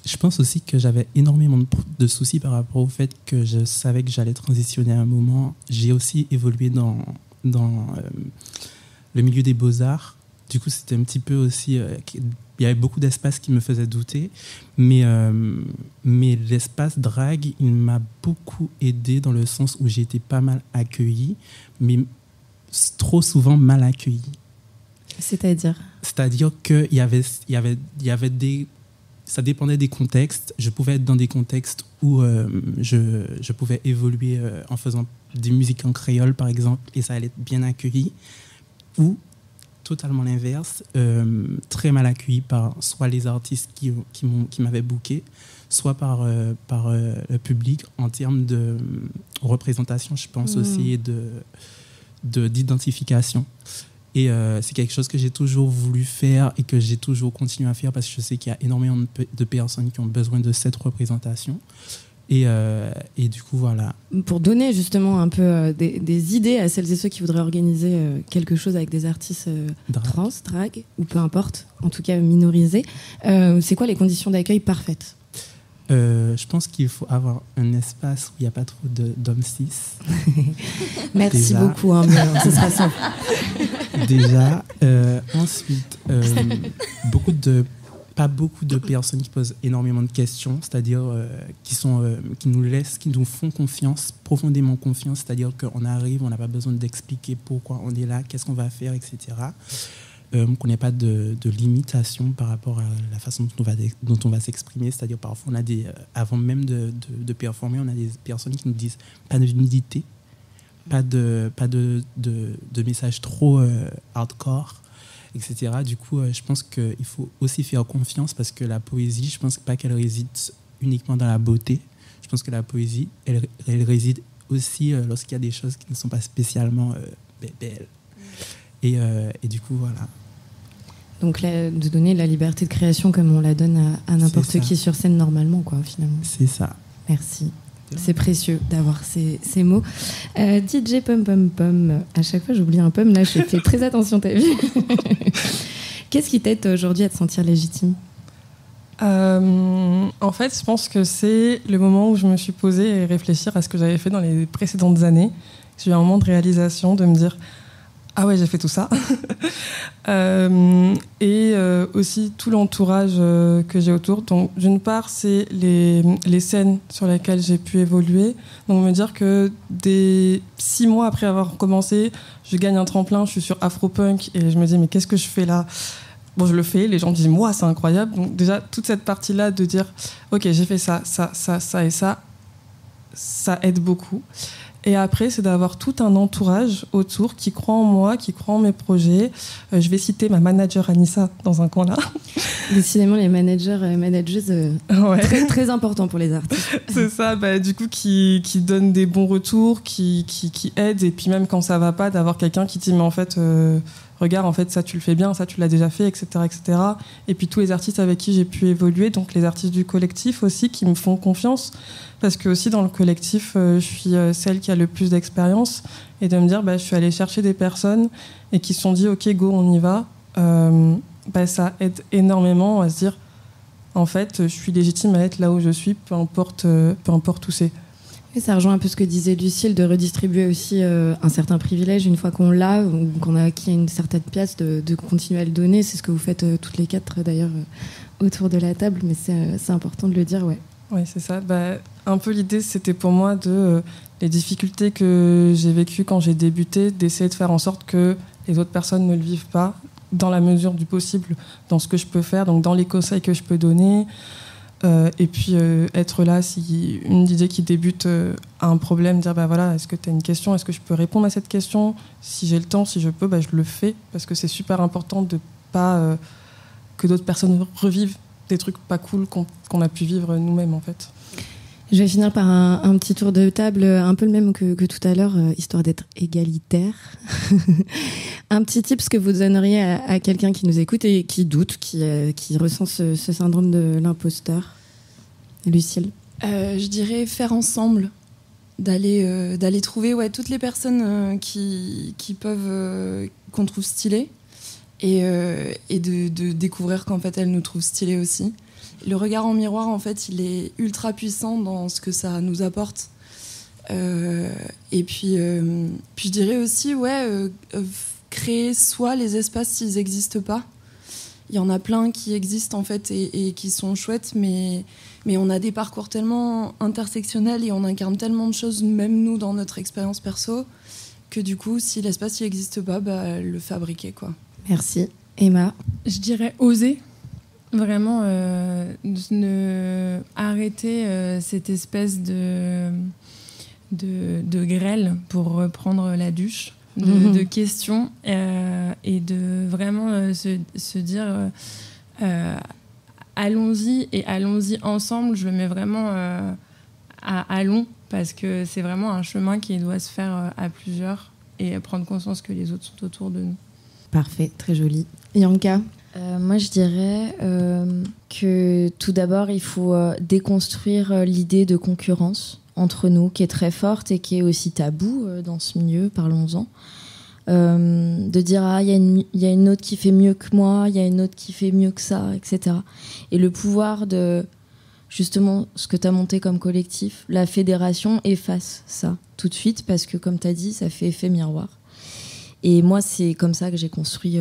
Je pense aussi que j'avais énormément de soucis par rapport au fait que je savais que j'allais transitionner à un moment. J'ai aussi évolué dans le milieu des beaux-arts. Du coup, c'était un petit peu aussi... il y avait beaucoup d'espace qui me faisait douter. Mais l'espace drague, il m'a beaucoup aidé dans le sens où j'ai été pas mal accueilli, mais trop souvent mal accueilli. C'est-à-dire qu'il y avait des... Ça dépendait des contextes. Je pouvais être dans des contextes où je pouvais évoluer en faisant des musiques en créole, par exemple, et ça allait être bien accueilli. Ou, totalement l'inverse, très mal accueilli par soit les artistes qui m'avaient booké, soit par le public en termes de représentation, je pense aussi, et d'identification. Et c'est quelque chose que j'ai toujours voulu faire et que j'ai toujours continué à faire parce que je sais qu'il y a énormément de personnes qui ont besoin de cette représentation. Et du coup, voilà. Pour donner justement un peu des idées à celles et ceux qui voudraient organiser quelque chose avec des artistes trans, drag, ou peu importe, en tout cas minorisés, c'est quoi les conditions d'accueil parfaites? Je pense qu'il faut avoir un espace où il n'y a pas trop d'hommes cis. Merci beaucoup, hein, ce sera simple. Déjà. Ensuite, beaucoup de pas beaucoup de personnes qui posent énormément de questions, c'est-à-dire qui nous font confiance, profondément confiance, c'est-à-dire qu'on arrive, on n'a pas besoin d'expliquer pourquoi on est là, qu'est-ce qu'on va faire, etc. Qu'on n'ait pas de limitation par rapport à la façon dont on va s'exprimer, c'est-à-dire parfois on a avant même de performer, on a des personnes qui nous disent pas de nudité, pas de messages trop hardcore, etc. Du coup, je pense qu'il faut aussi faire confiance parce que la poésie, je pense pas qu'elle réside uniquement dans la beauté. Je pense que la poésie, elle réside aussi lorsqu'il y a des choses qui ne sont pas spécialement belles. Et du coup, voilà. Donc, de donner la liberté de création comme on la donne à n'importe qui sur scène normalement, quoi, finalement. C'est ça. Merci. C'est précieux d'avoir ces mots. DJ Pom Pom Pom, à chaque fois j'oublie un pom, là je fais très attention, t'as vu. Qu'est-ce qui t'aide aujourd'hui à te sentir légitime ? En fait, je pense que c'est le moment où je me suis posée et réfléchir à ce que j'avais fait dans les précédentes années. J'ai eu un moment de réalisation, de me dire ah ouais, j'ai fait tout ça. Et aussi tout l'entourage que j'ai autour. Donc, d'une part, c'est les scènes sur lesquelles j'ai pu évoluer. Donc, me dire que 6 mois après avoir commencé, je gagne un tremplin, je suis sur Afropunk et je me dis, mais qu'est-ce que je fais là ? Bon, je le fais, les gens me disent, moi, c'est incroyable. Donc, déjà, toute cette partie-là de dire, ok, j'ai fait ça et ça aide beaucoup. Et après, c'est d'avoir tout un entourage autour qui croit en moi, qui croit en mes projets. Je vais citer ma manager Anissa dans un coin là. Décidément, les managers et manageuses, très, très importants pour les artistes. C'est ça, du coup, qui donnent des bons retours, qui aident. Et puis même quand ça va pas, d'avoir quelqu'un qui dit, mais en fait, regarde, en fait, ça tu le fais bien, ça tu l'as déjà fait, etc., etc. Et puis tous les artistes avec qui j'ai pu évoluer, donc les artistes du collectif aussi, qui me font confiance. Parce que aussi dans le collectif, je suis celle qui a le plus d'expérience. Et de me dire, je suis allée chercher des personnes et qui se sont dit, ok, go, on y va. Ça aide énormément à se dire, en fait, je suis légitime à être là où je suis, peu importe où c'est. Et ça rejoint un peu ce que disait Lucille, de redistribuer aussi un certain privilège une fois qu'on l'a, ou qu'on a acquis une certaine pièce, de continuer à le donner. C'est ce que vous faites toutes les 4 d'ailleurs autour de la table, mais c'est important de le dire, ouais. Oui, c'est ça. Un peu l'idée, c'était pour moi les difficultés que j'ai vécues quand j'ai débuté, d'essayer de faire en sorte que les autres personnes ne le vivent pas, dans la mesure du possible, dans ce que je peux faire, donc dans les conseils que je peux donner. Et puis être là si une idée qui débute a un problème, dire voilà, est-ce que tu as une question, est-ce que je peux répondre à cette question, si j'ai le temps, si je peux, je le fais, parce que c'est super important de pas que d'autres personnes revivent des trucs pas cool qu'on a pu vivre nous-mêmes en fait. Je vais finir par un petit tour de table, un peu le même que tout à l'heure, histoire d'être égalitaire. Un petit tip, ce que vous donneriez à quelqu'un qui nous écoute et qui doute, qui ressent ce syndrome de l'imposteur. Lucille ? Je dirais faire ensemble, d'aller trouver toutes les personnes qui peuvent, qu'on trouve stylées et de découvrir qu'en fait elles nous trouvent stylées aussi. Le regard en miroir, en fait, il est ultra puissant dans ce que ça nous apporte. Et puis je dirais aussi, créer soi les espaces s'ils n'existent pas. Il y en a plein qui existent, en fait, et qui sont chouettes, mais on a des parcours tellement intersectionnels et on incarne tellement de choses, même nous, dans notre expérience perso, que du coup, si l'espace n'existe pas, le fabriquer, quoi. Merci. Emma ? Je dirais oser. Vraiment, arrêter cette espèce de grêle, pour reprendre la Duche, de questions, et de vraiment se dire allons-y, et allons-y ensemble. Je le mets vraiment à allons, parce que c'est vraiment un chemin qui doit se faire à plusieurs, et prendre conscience que les autres sont autour de nous. Parfait, très joli. Yanka ? Moi, je dirais que tout d'abord, il faut déconstruire l'idée de concurrence entre nous, qui est très forte et qui est aussi tabou dans ce milieu, parlons-en. De dire, il y a une autre qui fait mieux que moi, il y a une autre qui fait mieux que ça, etc. Et le pouvoir de, justement, ce que tu as monté comme collectif, la fédération efface ça tout de suite, parce que, comme tu as dit, ça fait effet miroir. Et moi, c'est comme ça que j'ai construit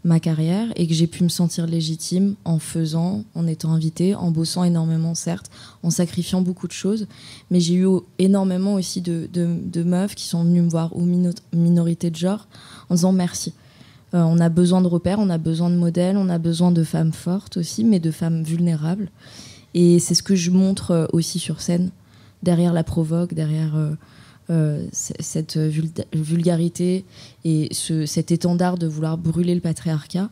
ma carrière et que j'ai pu me sentir légitime en faisant, en étant invitée, en bossant énormément certes, en sacrifiant beaucoup de choses. Mais j'ai eu énormément aussi de meufs qui sont venues me voir, ou minorités de genre, en disant merci. On a besoin de repères, on a besoin de modèles, on a besoin de femmes fortes aussi, mais de femmes vulnérables. Et c'est ce que je montre aussi sur scène, derrière la provoque, derrière cette vulgarité et cet étendard de vouloir brûler le patriarcat.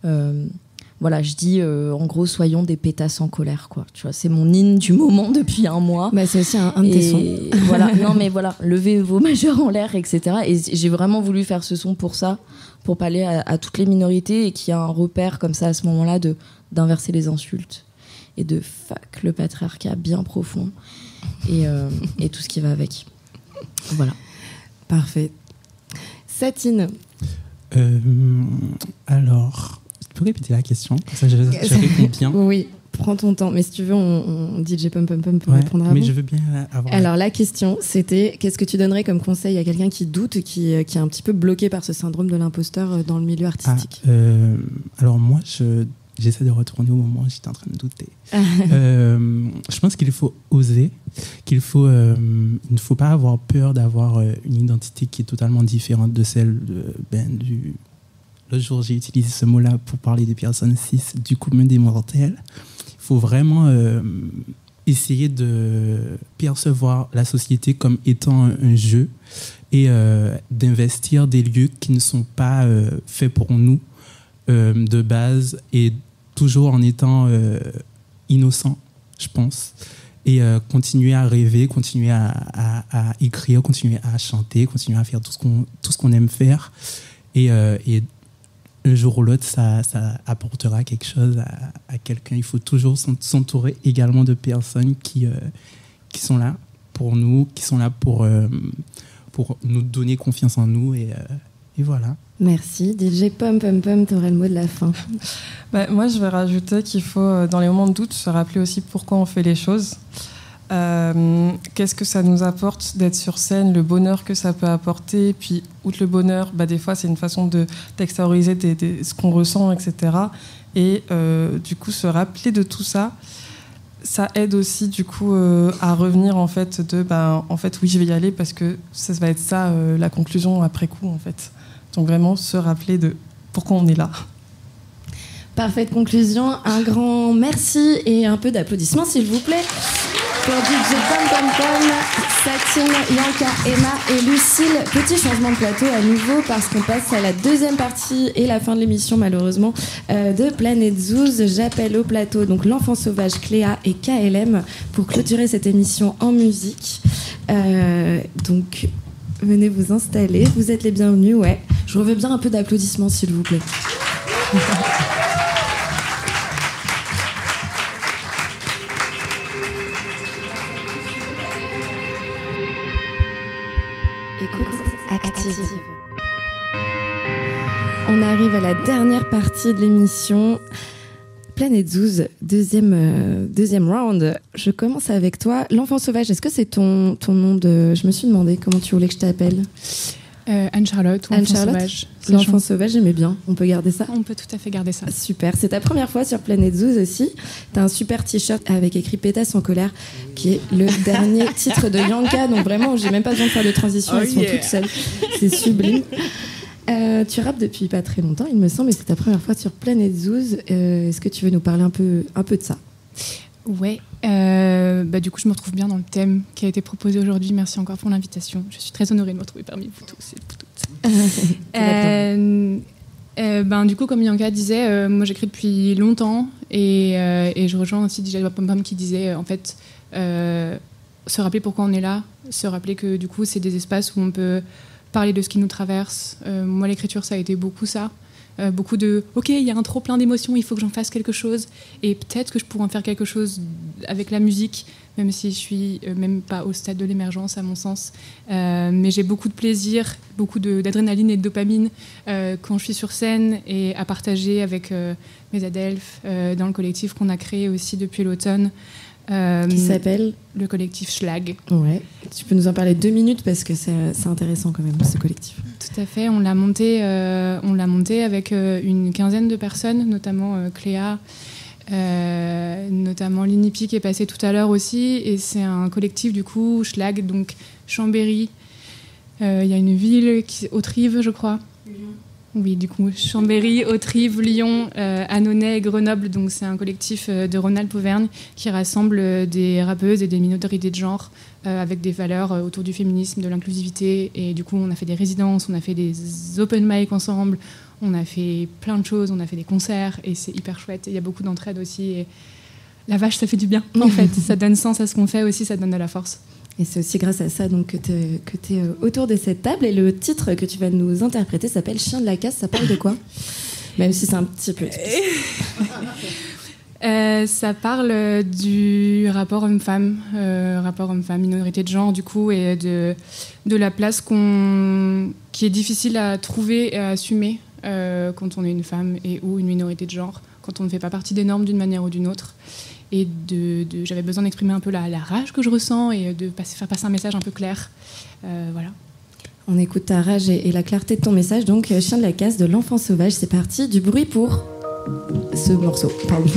Voilà, je dis en gros, soyons des pétasses en colère, quoi. Tu vois, c'est mon hymne du moment depuis un mois. Bah, c'est aussi un de tes sons. Voilà, non mais voilà, levez vos majeurs en l'air, etc. Et j'ai vraiment voulu faire ce son pour ça, pour parler à toutes les minorités et qu'il y a un repère comme ça à ce moment-là d'inverser les insultes et de fuck le patriarcat bien profond et tout ce qui va avec. Voilà. Parfait. Satine. Alors, tu peux répéter la question? Ça, je réponds bien. Oui, prends ton temps. Mais si tu veux, on DJ Pum Pum Pum peut répondre avant. Mais je veux bien avoir... Alors, la question, c'était qu'est-ce que tu donnerais comme conseil à quelqu'un qui doute, qui est un petit peu bloqué par ce syndrome de l'imposteur dans le milieu artistique? Alors, moi, j'essaie de retourner au moment où j'étais en train de douter. Je pense qu'il faut oser, il ne faut pas avoir peur d'avoir une identité qui est totalement différente de celle du... L'autre jour, j'ai utilisé ce mot-là pour parler des personnes cis, du commun des mortels. Il faut vraiment essayer de percevoir la société comme étant un jeu et d'investir des lieux qui ne sont pas faits pour nous de base et toujours en étant innocent, je pense, et continuer à rêver, continuer à écrire, continuer à chanter, continuer à faire tout ce qu'on aime faire, et un jour ou l'autre, ça apportera quelque chose à quelqu'un. Il faut toujours s'entourer également de personnes qui sont là pour nous, qui sont là pour nous donner confiance en nous, et voilà. Merci. DJ Pum Pum Pum, tu aurais le mot de la fin. Moi, je vais rajouter qu'il faut, dans les moments de doute, se rappeler aussi pourquoi on fait les choses. Qu'est-ce que ça nous apporte d'être sur scène, le bonheur que ça peut apporter. Puis, outre le bonheur, des fois, c'est une façon d'extérioriser ce qu'on ressent, etc. Et du coup, se rappeler de tout ça, ça aide aussi, du coup, à revenir, en fait, en fait, oui, je vais y aller parce que ça va être ça, la conclusion après coup, en fait. Donc, vraiment, se rappeler de pourquoi on est là. Parfaite conclusion. Un grand merci et un peu d'applaudissements, s'il vous plaît, pour DJ Pum Pum Pum, Satine, Yanka, Emma et Lucille. Petit changement de plateau à nouveau parce qu'on passe à la deuxième partie et la fin de l'émission, malheureusement, de Planète Zouz. J'appelle au plateau donc l'enfant sauvage Cléa et KLM pour clôturer cette émission en musique. Donc, venez vous installer. Vous êtes les bienvenus. Ouais. Je veux bien un peu d'applaudissements, s'il vous plaît. Active. On arrive à la dernière partie de l'émission. Planète Zouz, deuxième round. Je commence avec toi. L'enfant sauvage, est-ce que c'est ton nom de... Je me suis demandé comment tu voulais que je t'appelle. Anne-Charlotte ou L'enfant sauvage. L'enfant sauvage, j'aimais bien. On peut garder ça? On peut tout à fait garder ça. Super. C'est ta première fois sur Planète Zouz aussi. T'as un super t-shirt avec écrit Pétasse en colère, qui est le dernier titre de Yanka. Donc vraiment, j'ai même pas besoin de faire de transition. Elles sont toutes seules. C'est sublime. Tu rappes depuis pas très longtemps, il me semble, et c'est ta première fois sur Planète Zouz. Est-ce que tu veux nous parler un peu de ça? Ouais. Du coup, je me retrouve bien dans le thème qui a été proposé aujourd'hui. Merci encore pour l'invitation. Je suis très honorée de me retrouver parmi vous tous et toutes. Du coup, comme Yanka disait, moi j'écris depuis longtemps et je rejoins aussi DJ Pum Pum qui disait en fait se rappeler pourquoi on est là, se rappeler que du coup c'est des espaces où on peut parler de ce qui nous traverse. Moi, l'écriture, ça a été beaucoup ça. Beaucoup de « Ok, il y a un trop plein d'émotions, il faut que j'en fasse quelque chose. Et peut-être que je pourrais en faire quelque chose avec la musique, même si je suis même pas au stade de l'émergence, à mon sens. Mais j'ai beaucoup de plaisir, beaucoup d'adrénaline et de dopamine quand je suis sur scène et à partager avec mes adelphes dans le collectif qu'on a créé aussi depuis l'automne. Qui s'appelle le collectif Schlag. Ouais. Tu peux nous en parler 2 minutes parce que c'est intéressant quand même, ce collectif. Tout à fait. On l'a monté avec une quinzaine de personnes, notamment Cléa, notamment Linipi qui est passée tout à l'heure aussi. Et c'est un collectif, du coup, Schlag, donc Chambéry. Il y a une ville, Autrive, je crois. Oui, du coup, Chambéry, Autrive, Lyon, Annonay et Grenoble. Donc, c'est un collectif de Rhône-Alpes-Auvergne qui rassemble des rappeuses et des minorités de genre avec des valeurs autour du féminisme, de l'inclusivité. Et du coup, on a fait des résidences, on a fait des open mic ensemble, on a fait plein de choses, on a fait des concerts et c'est hyper chouette. Il y a beaucoup d'entraide aussi. Et la vache, ça fait du bien, en fait. Ça donne sens à ce qu'on fait aussi, ça donne de la force. Et c'est aussi grâce à ça donc, que tu es autour de cette table. Et le titre que tu vas nous interpréter s'appelle Chien de la casse. Ça parle de quoi? Même si c'est un petit peu... Ça parle du rapport homme-femme, minorité de genre, du coup, et de la place qui est difficile à trouver et à assumer quand on est une femme ou une minorité de genre, quand on ne fait pas partie des normes d'une manière ou d'une autre. Et j'avais besoin d'exprimer un peu la rage que je ressens et de faire passer un message un peu clair. Voilà. On écoute ta rage et la clarté de ton message. Donc, Chien de la casse de l'enfant sauvage, c'est parti. Du bruit pour ce morceau. Pardon.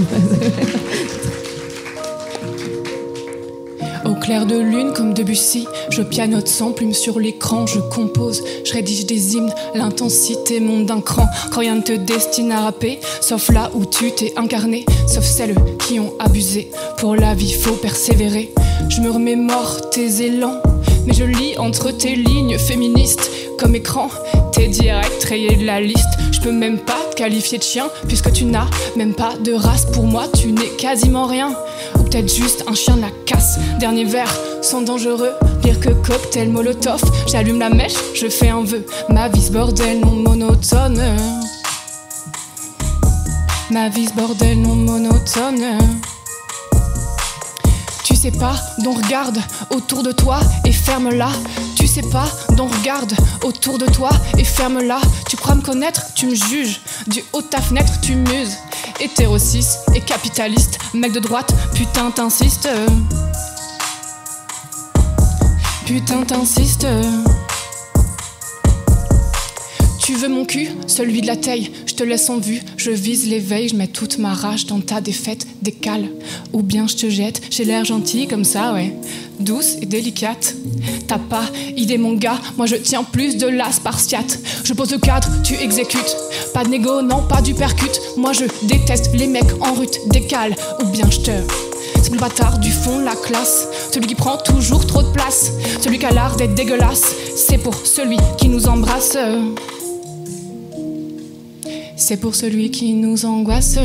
Au clair de lune comme Debussy, je pianote sans plume sur l'écran, je compose, je rédige des hymnes, l'intensité monte d'un cran, quand rien ne te destine à rapper, sauf là où tu t'es incarné, sauf celles qui ont abusé, pour la vie faut persévérer, je me remémore tes élans, mais je lis entre tes lignes féministes, comme écran, t'es direct rayé de la liste, je peux même pas te qualifier de chien, puisque tu n'as même pas de race, pour moi tu n'es quasiment rien, ou peut-être juste un chien de la casse, dernier verre, sont dangereux, pire que cocktail molotov, j'allume la mèche, je fais un vœu, ma vie ce bordel non monotone, ma vie ce bordel non monotone. Tu sais pas, donc regarde autour de toi et ferme-la. Tu sais pas, donc regarde autour de toi et ferme-la. Tu crois me connaître, tu me juges. Du haut de ta fenêtre, tu muses. Hétéro cis et capitaliste, mec de droite, putain t'insistes. Putain t'insistes. Tu veux mon cul, celui de la taille, je te laisse en vue, je vise l'éveil, je mets toute ma rage dans ta défaite, décale. Ou bien je te jette, j'ai l'air gentille comme ça, ouais, douce et délicate. T'as pas idée mon gars, moi je tiens plus de la spartiate. Je pose le cadre, tu exécutes, pas de négo, non pas du percute. Moi je déteste les mecs en rut, décale. Ou bien je te... C'est le bâtard du fond de la classe, celui qui prend toujours trop de place, celui qui a l'art d'être dégueulasse. C'est pour celui qui nous embrasse. C'est pour celui qui nous angoisse.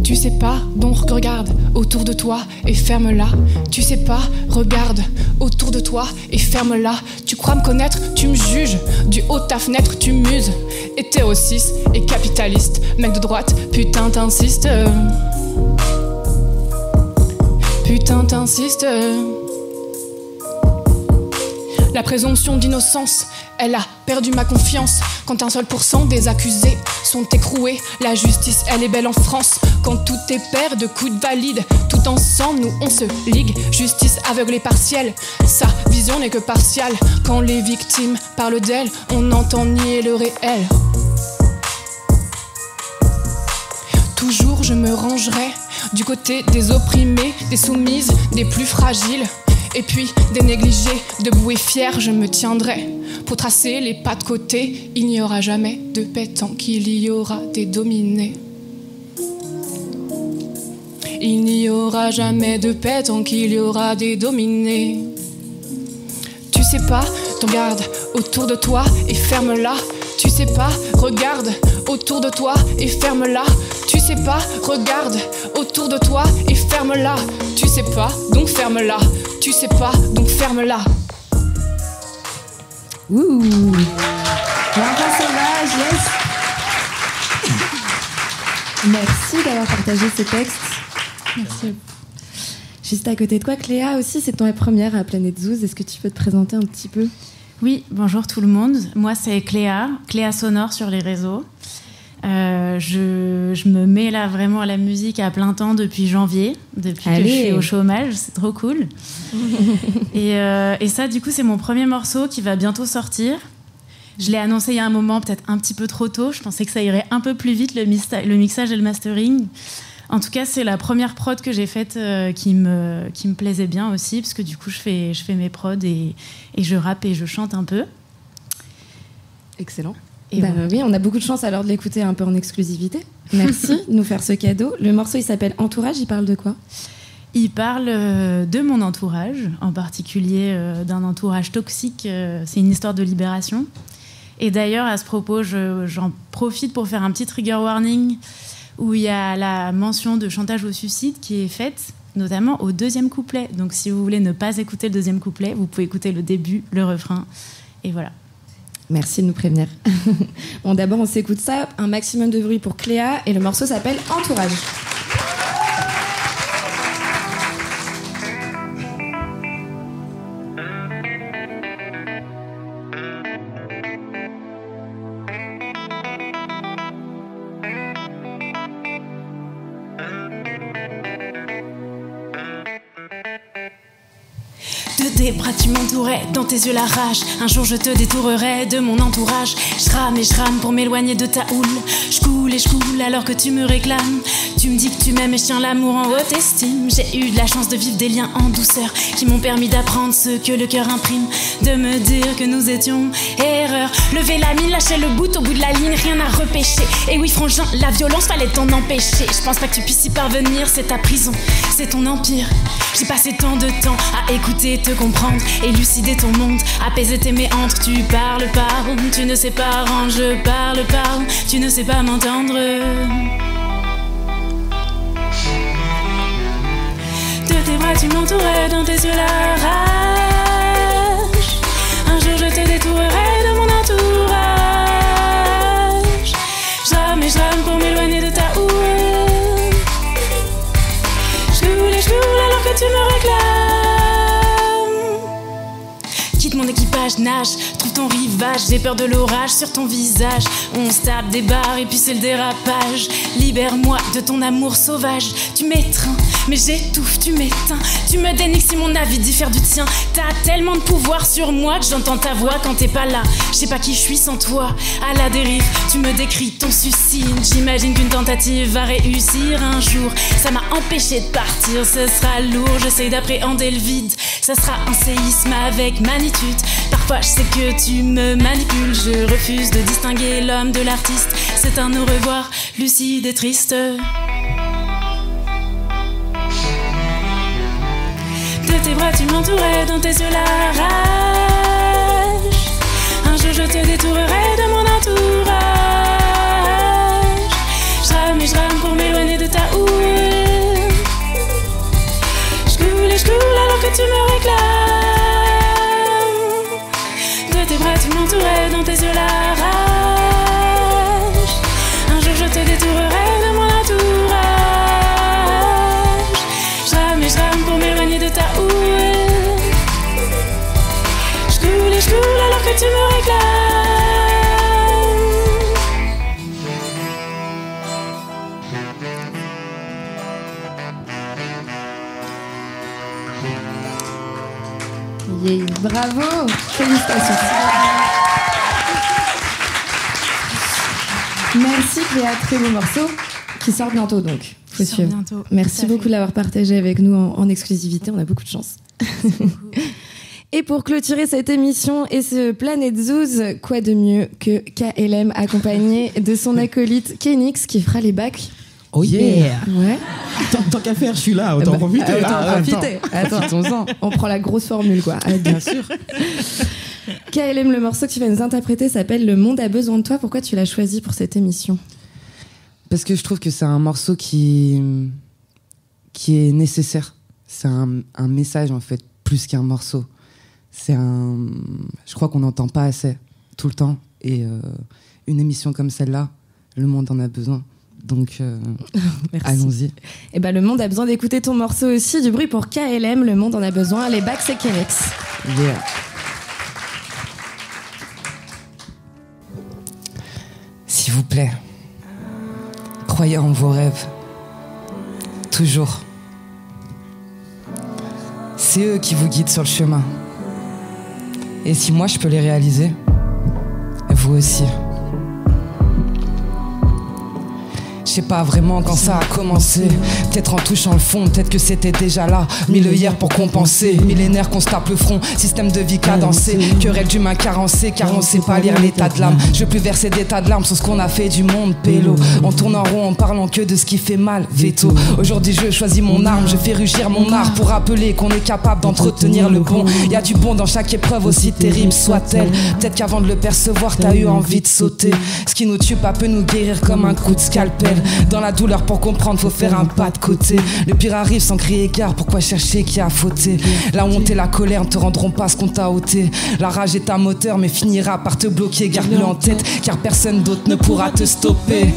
Tu sais pas, donc regarde autour de toi et ferme-la. Tu sais pas, regarde autour de toi et ferme-la. Tu crois me connaître, tu me juges. Du haut de ta fenêtre, tu muses. Hétéro cis et capitaliste, mec de droite, putain t'insistes. Putain t'insistes. La présomption d'innocence, elle a perdu ma confiance. Quand 1% des accusés sont écroués, la justice, elle est belle en France. Quand tout est pair de coups de valide, tout ensemble, nous, on se ligue. Justice aveugle et partielle, sa vision n'est que partiale. Quand les victimes parlent d'elle, on entend nier le réel. Toujours je me rangerai du côté des opprimés, des soumises, des plus fragiles. Et puis des négligés, debout et fiers, je me tiendrai. Pour tracer les pas de côté, il n'y aura jamais de paix tant qu'il y aura des dominés. Il n'y aura jamais de paix tant qu'il y aura des dominés. Tu sais pas, regarde autour de toi et ferme-la. Tu sais pas, regarde autour de toi et ferme-la. Tu sais pas, regarde autour de toi et ferme-la. Tu sais pas, donc ferme-la. Tu sais pas, donc ferme-la. Ouh, l'enfant sauvage, yes. Merci d'avoir partagé ce texte. Merci. Juste à côté de toi, Cléa aussi, c'est ton première à Planète Zouz. Est-ce que tu peux te présenter un petit peu ? Oui, bonjour tout le monde. Moi, c'est Cléa Sonore sur les réseaux. Je me mets là vraiment à la musique à plein temps depuis janvier, depuis que je suis au chômage, c'est trop cool. Et ça, du coup, c'est mon premier morceau qui va bientôt sortir. Je l'ai annoncé il y a un moment, peut-être un petit peu trop tôt. Je pensais que ça irait un peu plus vite, le mixage et le mastering. En tout cas, c'est la première prod que j'ai faite qui me plaisait bien aussi, parce que du coup, je fais mes prods et je rappe et je chante un peu. Excellent. Et oui, on a beaucoup de chance alors de l'écouter un peu en exclusivité. Merci de nous faire ce cadeau. Le morceau, il s'appelle Entourage. Il parle de quoi ? Il parle de mon entourage, en particulier d'un entourage toxique. C'est une histoire de libération. Et d'ailleurs, à ce propos, j'en profite pour faire un petit trigger warning où il y a la mention de chantage au suicide qui est faite, notamment au 2e couplet. Donc si vous voulez ne pas écouter le 2e couplet, vous pouvez écouter le début, le refrain, et voilà. Merci de nous prévenir. Bon, d'abord, on s'écoute ça. Un maximum de bruit pour Cléa. Et le morceau s'appelle Entourage. De tes bras tu m'entourais, dans tes yeux la rage. Un jour je te détournerai de mon entourage. Je rame et je rame pour m'éloigner de ta houle. Je coule et je coule alors que tu me réclames. Tu me dis que tu m'aimes et je tiens l'amour en haute estime. J'ai eu de la chance de vivre des liens en douceur qui m'ont permis d'apprendre ce que le cœur imprime. De me dire que nous étions erreurs. Lever la mine, lâcher le bout au bout de la ligne, rien à repêcher. Et oui frangin, la violence fallait t'en empêcher. Je pense pas que tu puisses y parvenir, c'est ta prison, c'est ton empire. J'ai passé tant de temps à écouter, te comprendre, élucider ton monde, apaiser tes méandres. Tu parles pas, tu ne sais pas rendre, je parle pas, tu ne sais pas m'entendre. De tes bras tu m'entourais, dans tes yeux la rage. Un jour je te détournerai de mon entourage. Je rame et je rame pour m'éloigner de ta houle. Je coule alors que tu me réclames. Quitte mon équipage, nage, trouve ton rivage. J'ai peur de l'orage sur ton visage. On se tape des barres et puis c'est le dérapage. Libère-moi de ton amour sauvage. Tu m'étreins, mais j'étouffe, tu m'éteins. Tu me dénigres si mon avis diffère du tien. T'as tellement de pouvoir sur moi que j'entends ta voix quand t'es pas là. Je sais pas qui je suis sans toi. À la dérive, tu me décris ton suicide. J'imagine qu'une tentative va réussir un jour. Ça m'a empêché de partir, ce sera lourd. J'essaye d'appréhender le vide. Ça sera un séisme avec magnitude. Parfois je sais que tu me manipules. Je refuse de distinguer l'homme de l'artiste. C'est un au revoir lucide et triste. De tes bras tu m'entourais, dans tes yeux la rage. Un jour je te détournerai de mon entourage. Je rame et je rame pour m'éloigner de ta houle. Je coule et je coule alors que tu me réclames. De tes bras tu m'entourais, dans tes yeux la rage. Un jour je te détournerai de mon entourage. Je rame et je rame pour m'éloigner de ta houle. Je coule alors que tu me réclames. Yeah, bravo, félicitations. Merci Cléa, très beau morceau qui sort bientôt donc. Faut suivre. Bientôt. Merci beaucoup de l'avoir partagé avec nous en exclusivité, on a beaucoup de chance. Et pour clôturer cette émission et ce Planet Zouz, quoi de mieux que KLM accompagné de son acolyte Kenix qui fera les bacs. Oh yeah. Ouais. Tant qu'à faire, je suis là, autant profiter. Attends, on prend la grosse formule quoi. Bien sûr. KLM, le morceau que tu vas nous interpréter s'appelle Le monde a besoin de toi. Pourquoi tu l'as choisi pour cette émission ? Parce que je trouve que c'est un morceau qui est nécessaire. C'est un message en fait, plus qu'un morceau. Je crois qu'on n'entend pas assez tout le temps. Et une émission comme celle-là, le monde en a besoin. Donc, allons-y. Et ben, le monde a besoin d'écouter ton morceau aussi. Du bruit pour KLM, le monde en a besoin. Les bacs, c'est Kenix. Yeah. S'il vous plaît, croyez en vos rêves. Toujours. C'est eux qui vous guident sur le chemin. Et si moi je peux les réaliser, vous aussi. Je sais pas vraiment quand ça a commencé. Peut-être en touchant le fond, peut-être que c'était déjà là. Mis le hier pour compenser. Millénaire qu'on se tape le front. Système de vie cadencé. Querelle d'humain carencé, car on sait pas lire l'état de l'âme. Je veux plus verser des tas de larmes sur ce qu'on a fait du monde. Pélo. On tourne en rond en parlant que de ce qui fait mal. Veto. Aujourd'hui je choisis mon arme. Je fais rugir mon art pour rappeler qu'on est capable d'entretenir le bon. Y a du bon dans chaque épreuve, aussi terrible soit-elle. Peut-être qu'avant de le percevoir, t'as eu envie de sauter. Ce qui nous tue pas peut nous guérir comme un coup de scalpel. Dans la douleur pour comprendre faut faire un pas de côté. Le pire arrive sans crier gare, pourquoi chercher qui a fauté? La honte et la colère ne te rendront pas ce qu'on t'a ôté. La rage est un moteur mais finira par te bloquer. Garde-le en tête car personne d'autre ne pourra te stopper.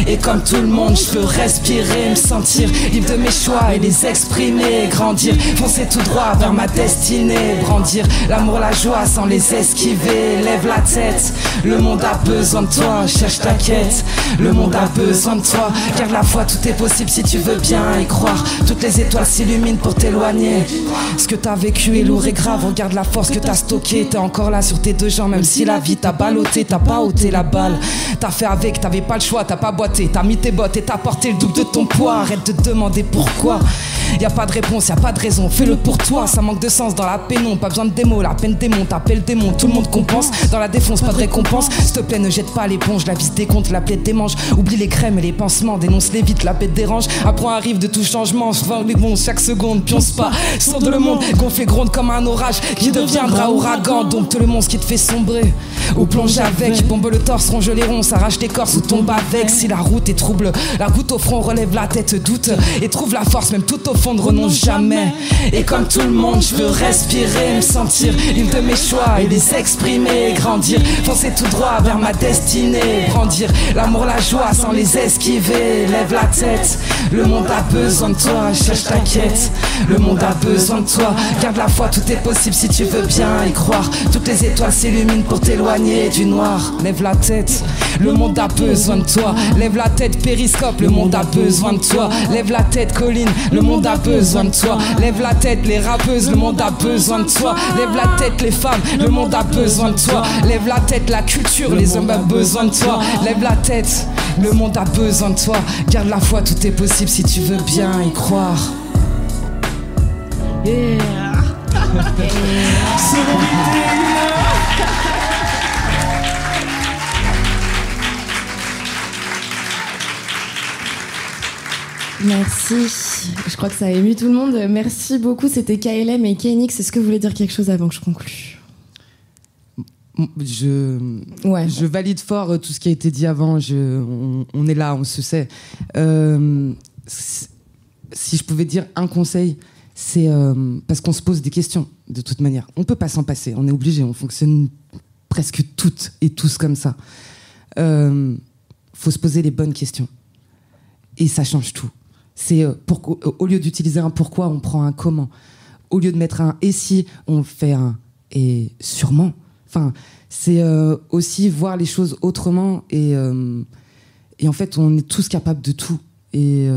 Et comme tout le monde je peux respirer, me sentir libre de mes choix et les exprimer. Grandir, foncer tout droit vers ma destinée. Brandir l'amour, la joie sans les esquiver. Lève la tête, le monde a besoin de toi. Cherche ta quête, le monde a besoin de toi. Garde la foi, tout est possible si tu veux bien y croire. Toutes les étoiles s'illuminent pour t'éloigner. Ce que t'as vécu est lourd et grave. Regarde la force que t'as stockée. T'es encore là sur tes deux jambes, même si la vie t'a ballotté. T'as pas ôté la balle. T'as fait avec, t'avais pas le choix, t'as pas boité. T'as mis tes bottes et t'as porté le double de ton poids. Arrête de demander pourquoi. Y a pas de réponse, y a pas de raison. Fais-le pour toi, ça manque de sens dans la pénombre. Pas besoin de démo, la peine démon. T'appelles démon, tout le monde compense. Dans la défonce, pas de récompense. S'il te plaît, ne jette pas l'éponge. La vis décompte, la plaie démange. Oublie les crèmes et les pansements. Dénonce-les vite, la paix te dérange. Apprends, arrive de tout changement. Souvent les bons, chaque seconde, pionce pas. Sonde le monde, gonflé gronde comme un orage qui deviendra ouragan. Dompte le monstre qui te fait sombrer ou plonger avec. Bombe le torse, ronge les ronds, s'arrache les corses ou tombe avec. Si la route est trouble, la goutte au front, relève la tête, doute et trouve la force, même tout au fond, ne renonce jamais. Et comme tout le monde, je veux respirer, me sentir libre de mes choix et les exprimer. Grandir, foncer tout droit vers ma destinée. Brandir l'amour, la joie sans les esquiver. Lève la tête, le monde a besoin de toi. Cherche ta quête, le monde a besoin de toi. Garde la foi, tout est possible si tu veux bien y croire. Toutes les étoiles s'illuminent pour t'éloigner du noir. Lève la tête, le monde a besoin de toi. Lève la tête, périscope, le monde a besoin de toi. Lève la tête, colline, le monde a besoin de toi. Lève la tête, les rappeuses, le monde a besoin de toi. Lève la tête, les femmes, le monde a besoin de toi. Lève la tête, la culture, les hommes ont besoin de toi. Lève la tête, le monde a besoin de toi. Garde la foi, tout est possible si tu veux bien y croire. Yeah. Merci. Je crois que ça a ému tout le monde. Merci beaucoup. C'était KLM et KNX. Est-ce que vous voulez dire quelque chose avant que je conclue? Je valide fort tout ce qui a été dit avant. On est là, on se sait. Si je pouvais dire un conseil, c'est parce qu'on se pose des questions de toute manière. On peut pas s'en passer, on est obligé, on fonctionne presque toutes et tous comme ça. Faut se poser les bonnes questions. Et ça change tout. C'est au lieu d'utiliser un pourquoi, on prend un comment. Au lieu de mettre un et si, on fait un et sûrement. Enfin, c'est aussi voir les choses autrement et en fait, on est tous capables de tout. Et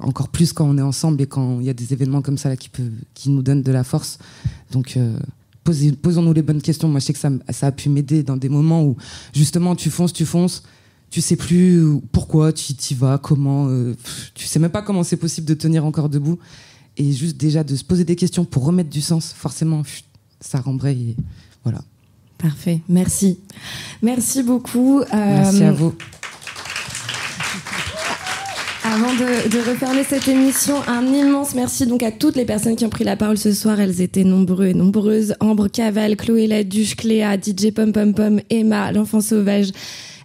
encore plus quand on est ensemble et quand il y a des événements comme ça là, qui nous donnent de la force. Donc, posons-nous les bonnes questions. Moi, je sais que ça a pu m'aider dans des moments où, justement, tu fonces, tu sais plus pourquoi, tu y vas, comment, tu sais même pas comment c'est possible de tenir encore debout. Et juste déjà de se poser des questions pour remettre du sens, forcément, ça rembraye. Et voilà. Parfait, merci. Merci beaucoup. Merci à vous. Avant de refermer cette émission, un immense merci donc à toutes les personnes qui ont pris la parole ce soir. Elles étaient nombreux et nombreuses. Ambre Caval, Chloé Laduche, Cléa, DJ Pom Pom Pom, Emma, l'enfant sauvage,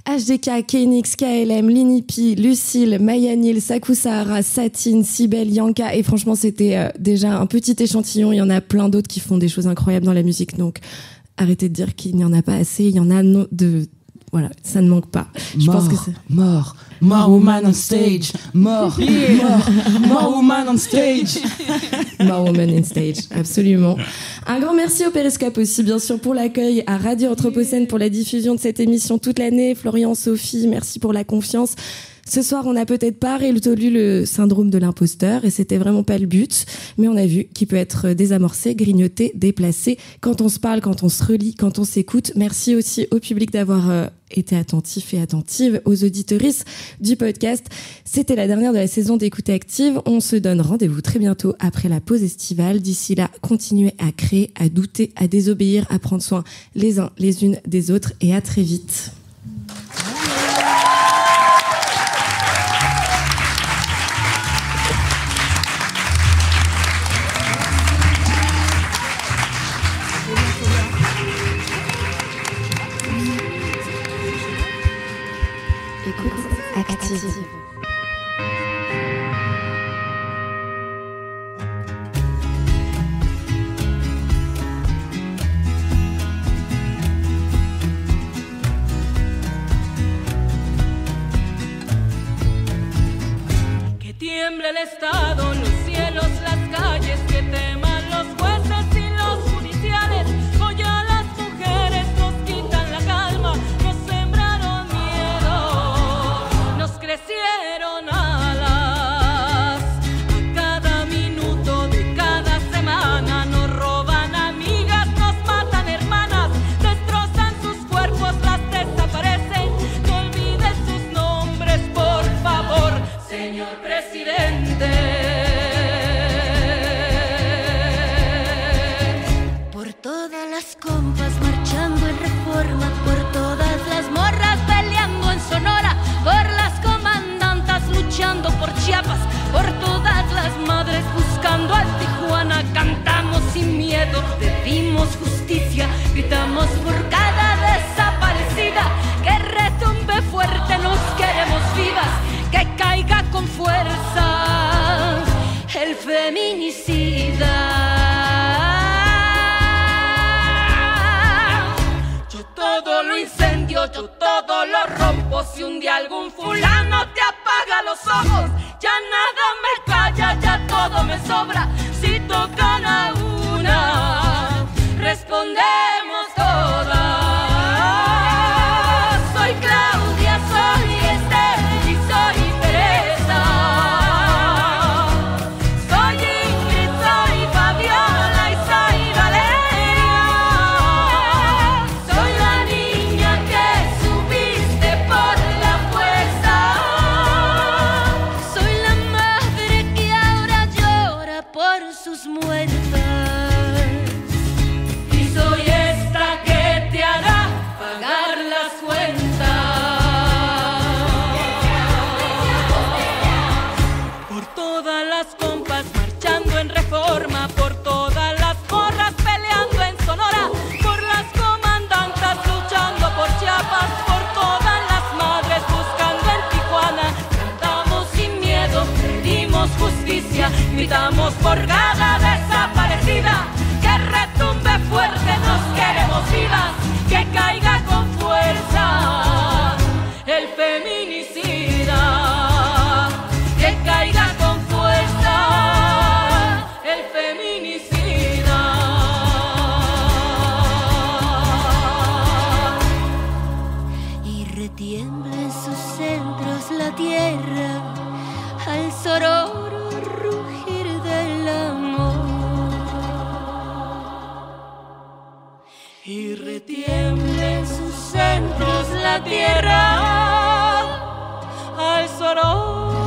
HDK, KNX, KLM, Linipi, Lucille, Mayanil, Sakou Sahara, Satine, Sibel, Yanka. Et franchement, c'était déjà un petit échantillon. Il y en a plein d'autres qui font des choses incroyables dans la musique. Donc, arrêtez de dire qu'il n'y en a pas assez. Il y en a voilà, ça ne manque pas. Je pense que c'est... More woman on stage. More woman on stage. More woman on stage, absolument. Un grand merci au Périscope aussi, bien sûr, pour l'accueil, à Radio Anthropocène pour la diffusion de cette émission toute l'année. Florian, Sophie, merci pour la confiance. Ce soir, on n'a peut-être pas résolu le syndrome de l'imposteur et c'était vraiment pas le but, mais on a vu qu'il peut être désamorcé, grignoté, déplacé quand on se parle, quand on se relie, quand on s'écoute. Merci aussi au public d'avoir été attentif et attentive, aux auditeuristes du podcast. C'était la dernière de la saison d'Écoute Active. On se donne rendez-vous très bientôt après la pause estivale. D'ici là, continuez à créer, à douter, à désobéir, à prendre soin les uns les unes des autres et à très vite. Active. Que tiemble el Estado, los cielos, las calles, que teman los jueces y los judiciales. Hoy a las mujeres nos quitan la calma, nos sembraron miedo, nos crecieron alas. A cada minuto de cada semana nos roban amigas, nos matan hermanas, destrozan sus cuerpos, las desaparecen. No olviden sus nombres, por favor, señor presidente. Por todas las compas marchando en Reforma, por todas las morras peleando en Sonora, por las comandantas luchando por Chiapas, por todas las madres buscando a Tijuana. Cantamos sin miedo, pedimos justicia, gritamos por cada desaparecida. Que retumbe fuerte, nos queremos vivas, que caiga con fuerza el feminicida. Yo todo lo incendio, yo todo lo rompo. Si un día algún fulano te apaga los ojos, ya nada me calla, ya todo me sobra. Si tocan a una, respondemos todas. Soy Claudia, soy Esther y soy Teresa. Soy Ingrid, soy Fabiola y soy Valeria. Soy la niña que subiste por la fuerza. Soy la madre que ahora llora por sus muertas. Y soy esta que te hará pagar las cuentas. Por todas las compas marchando en Reforma, por todas las morras peleando en Sonora, por las comandantas luchando por Chiapas, por todas las madres buscando en Tijuana. Cantamos sin miedo, pedimos justicia, gritamos por cada desaparecida. Que retumbe fuerte, nos queremos vivas, que caiga con fuerza el feminicida. Que caiga con fuerza el feminicida. Y retiembla en sus centros la tierra al sororo rugir del amor. Y retiembla en sus centros la tierra al sororo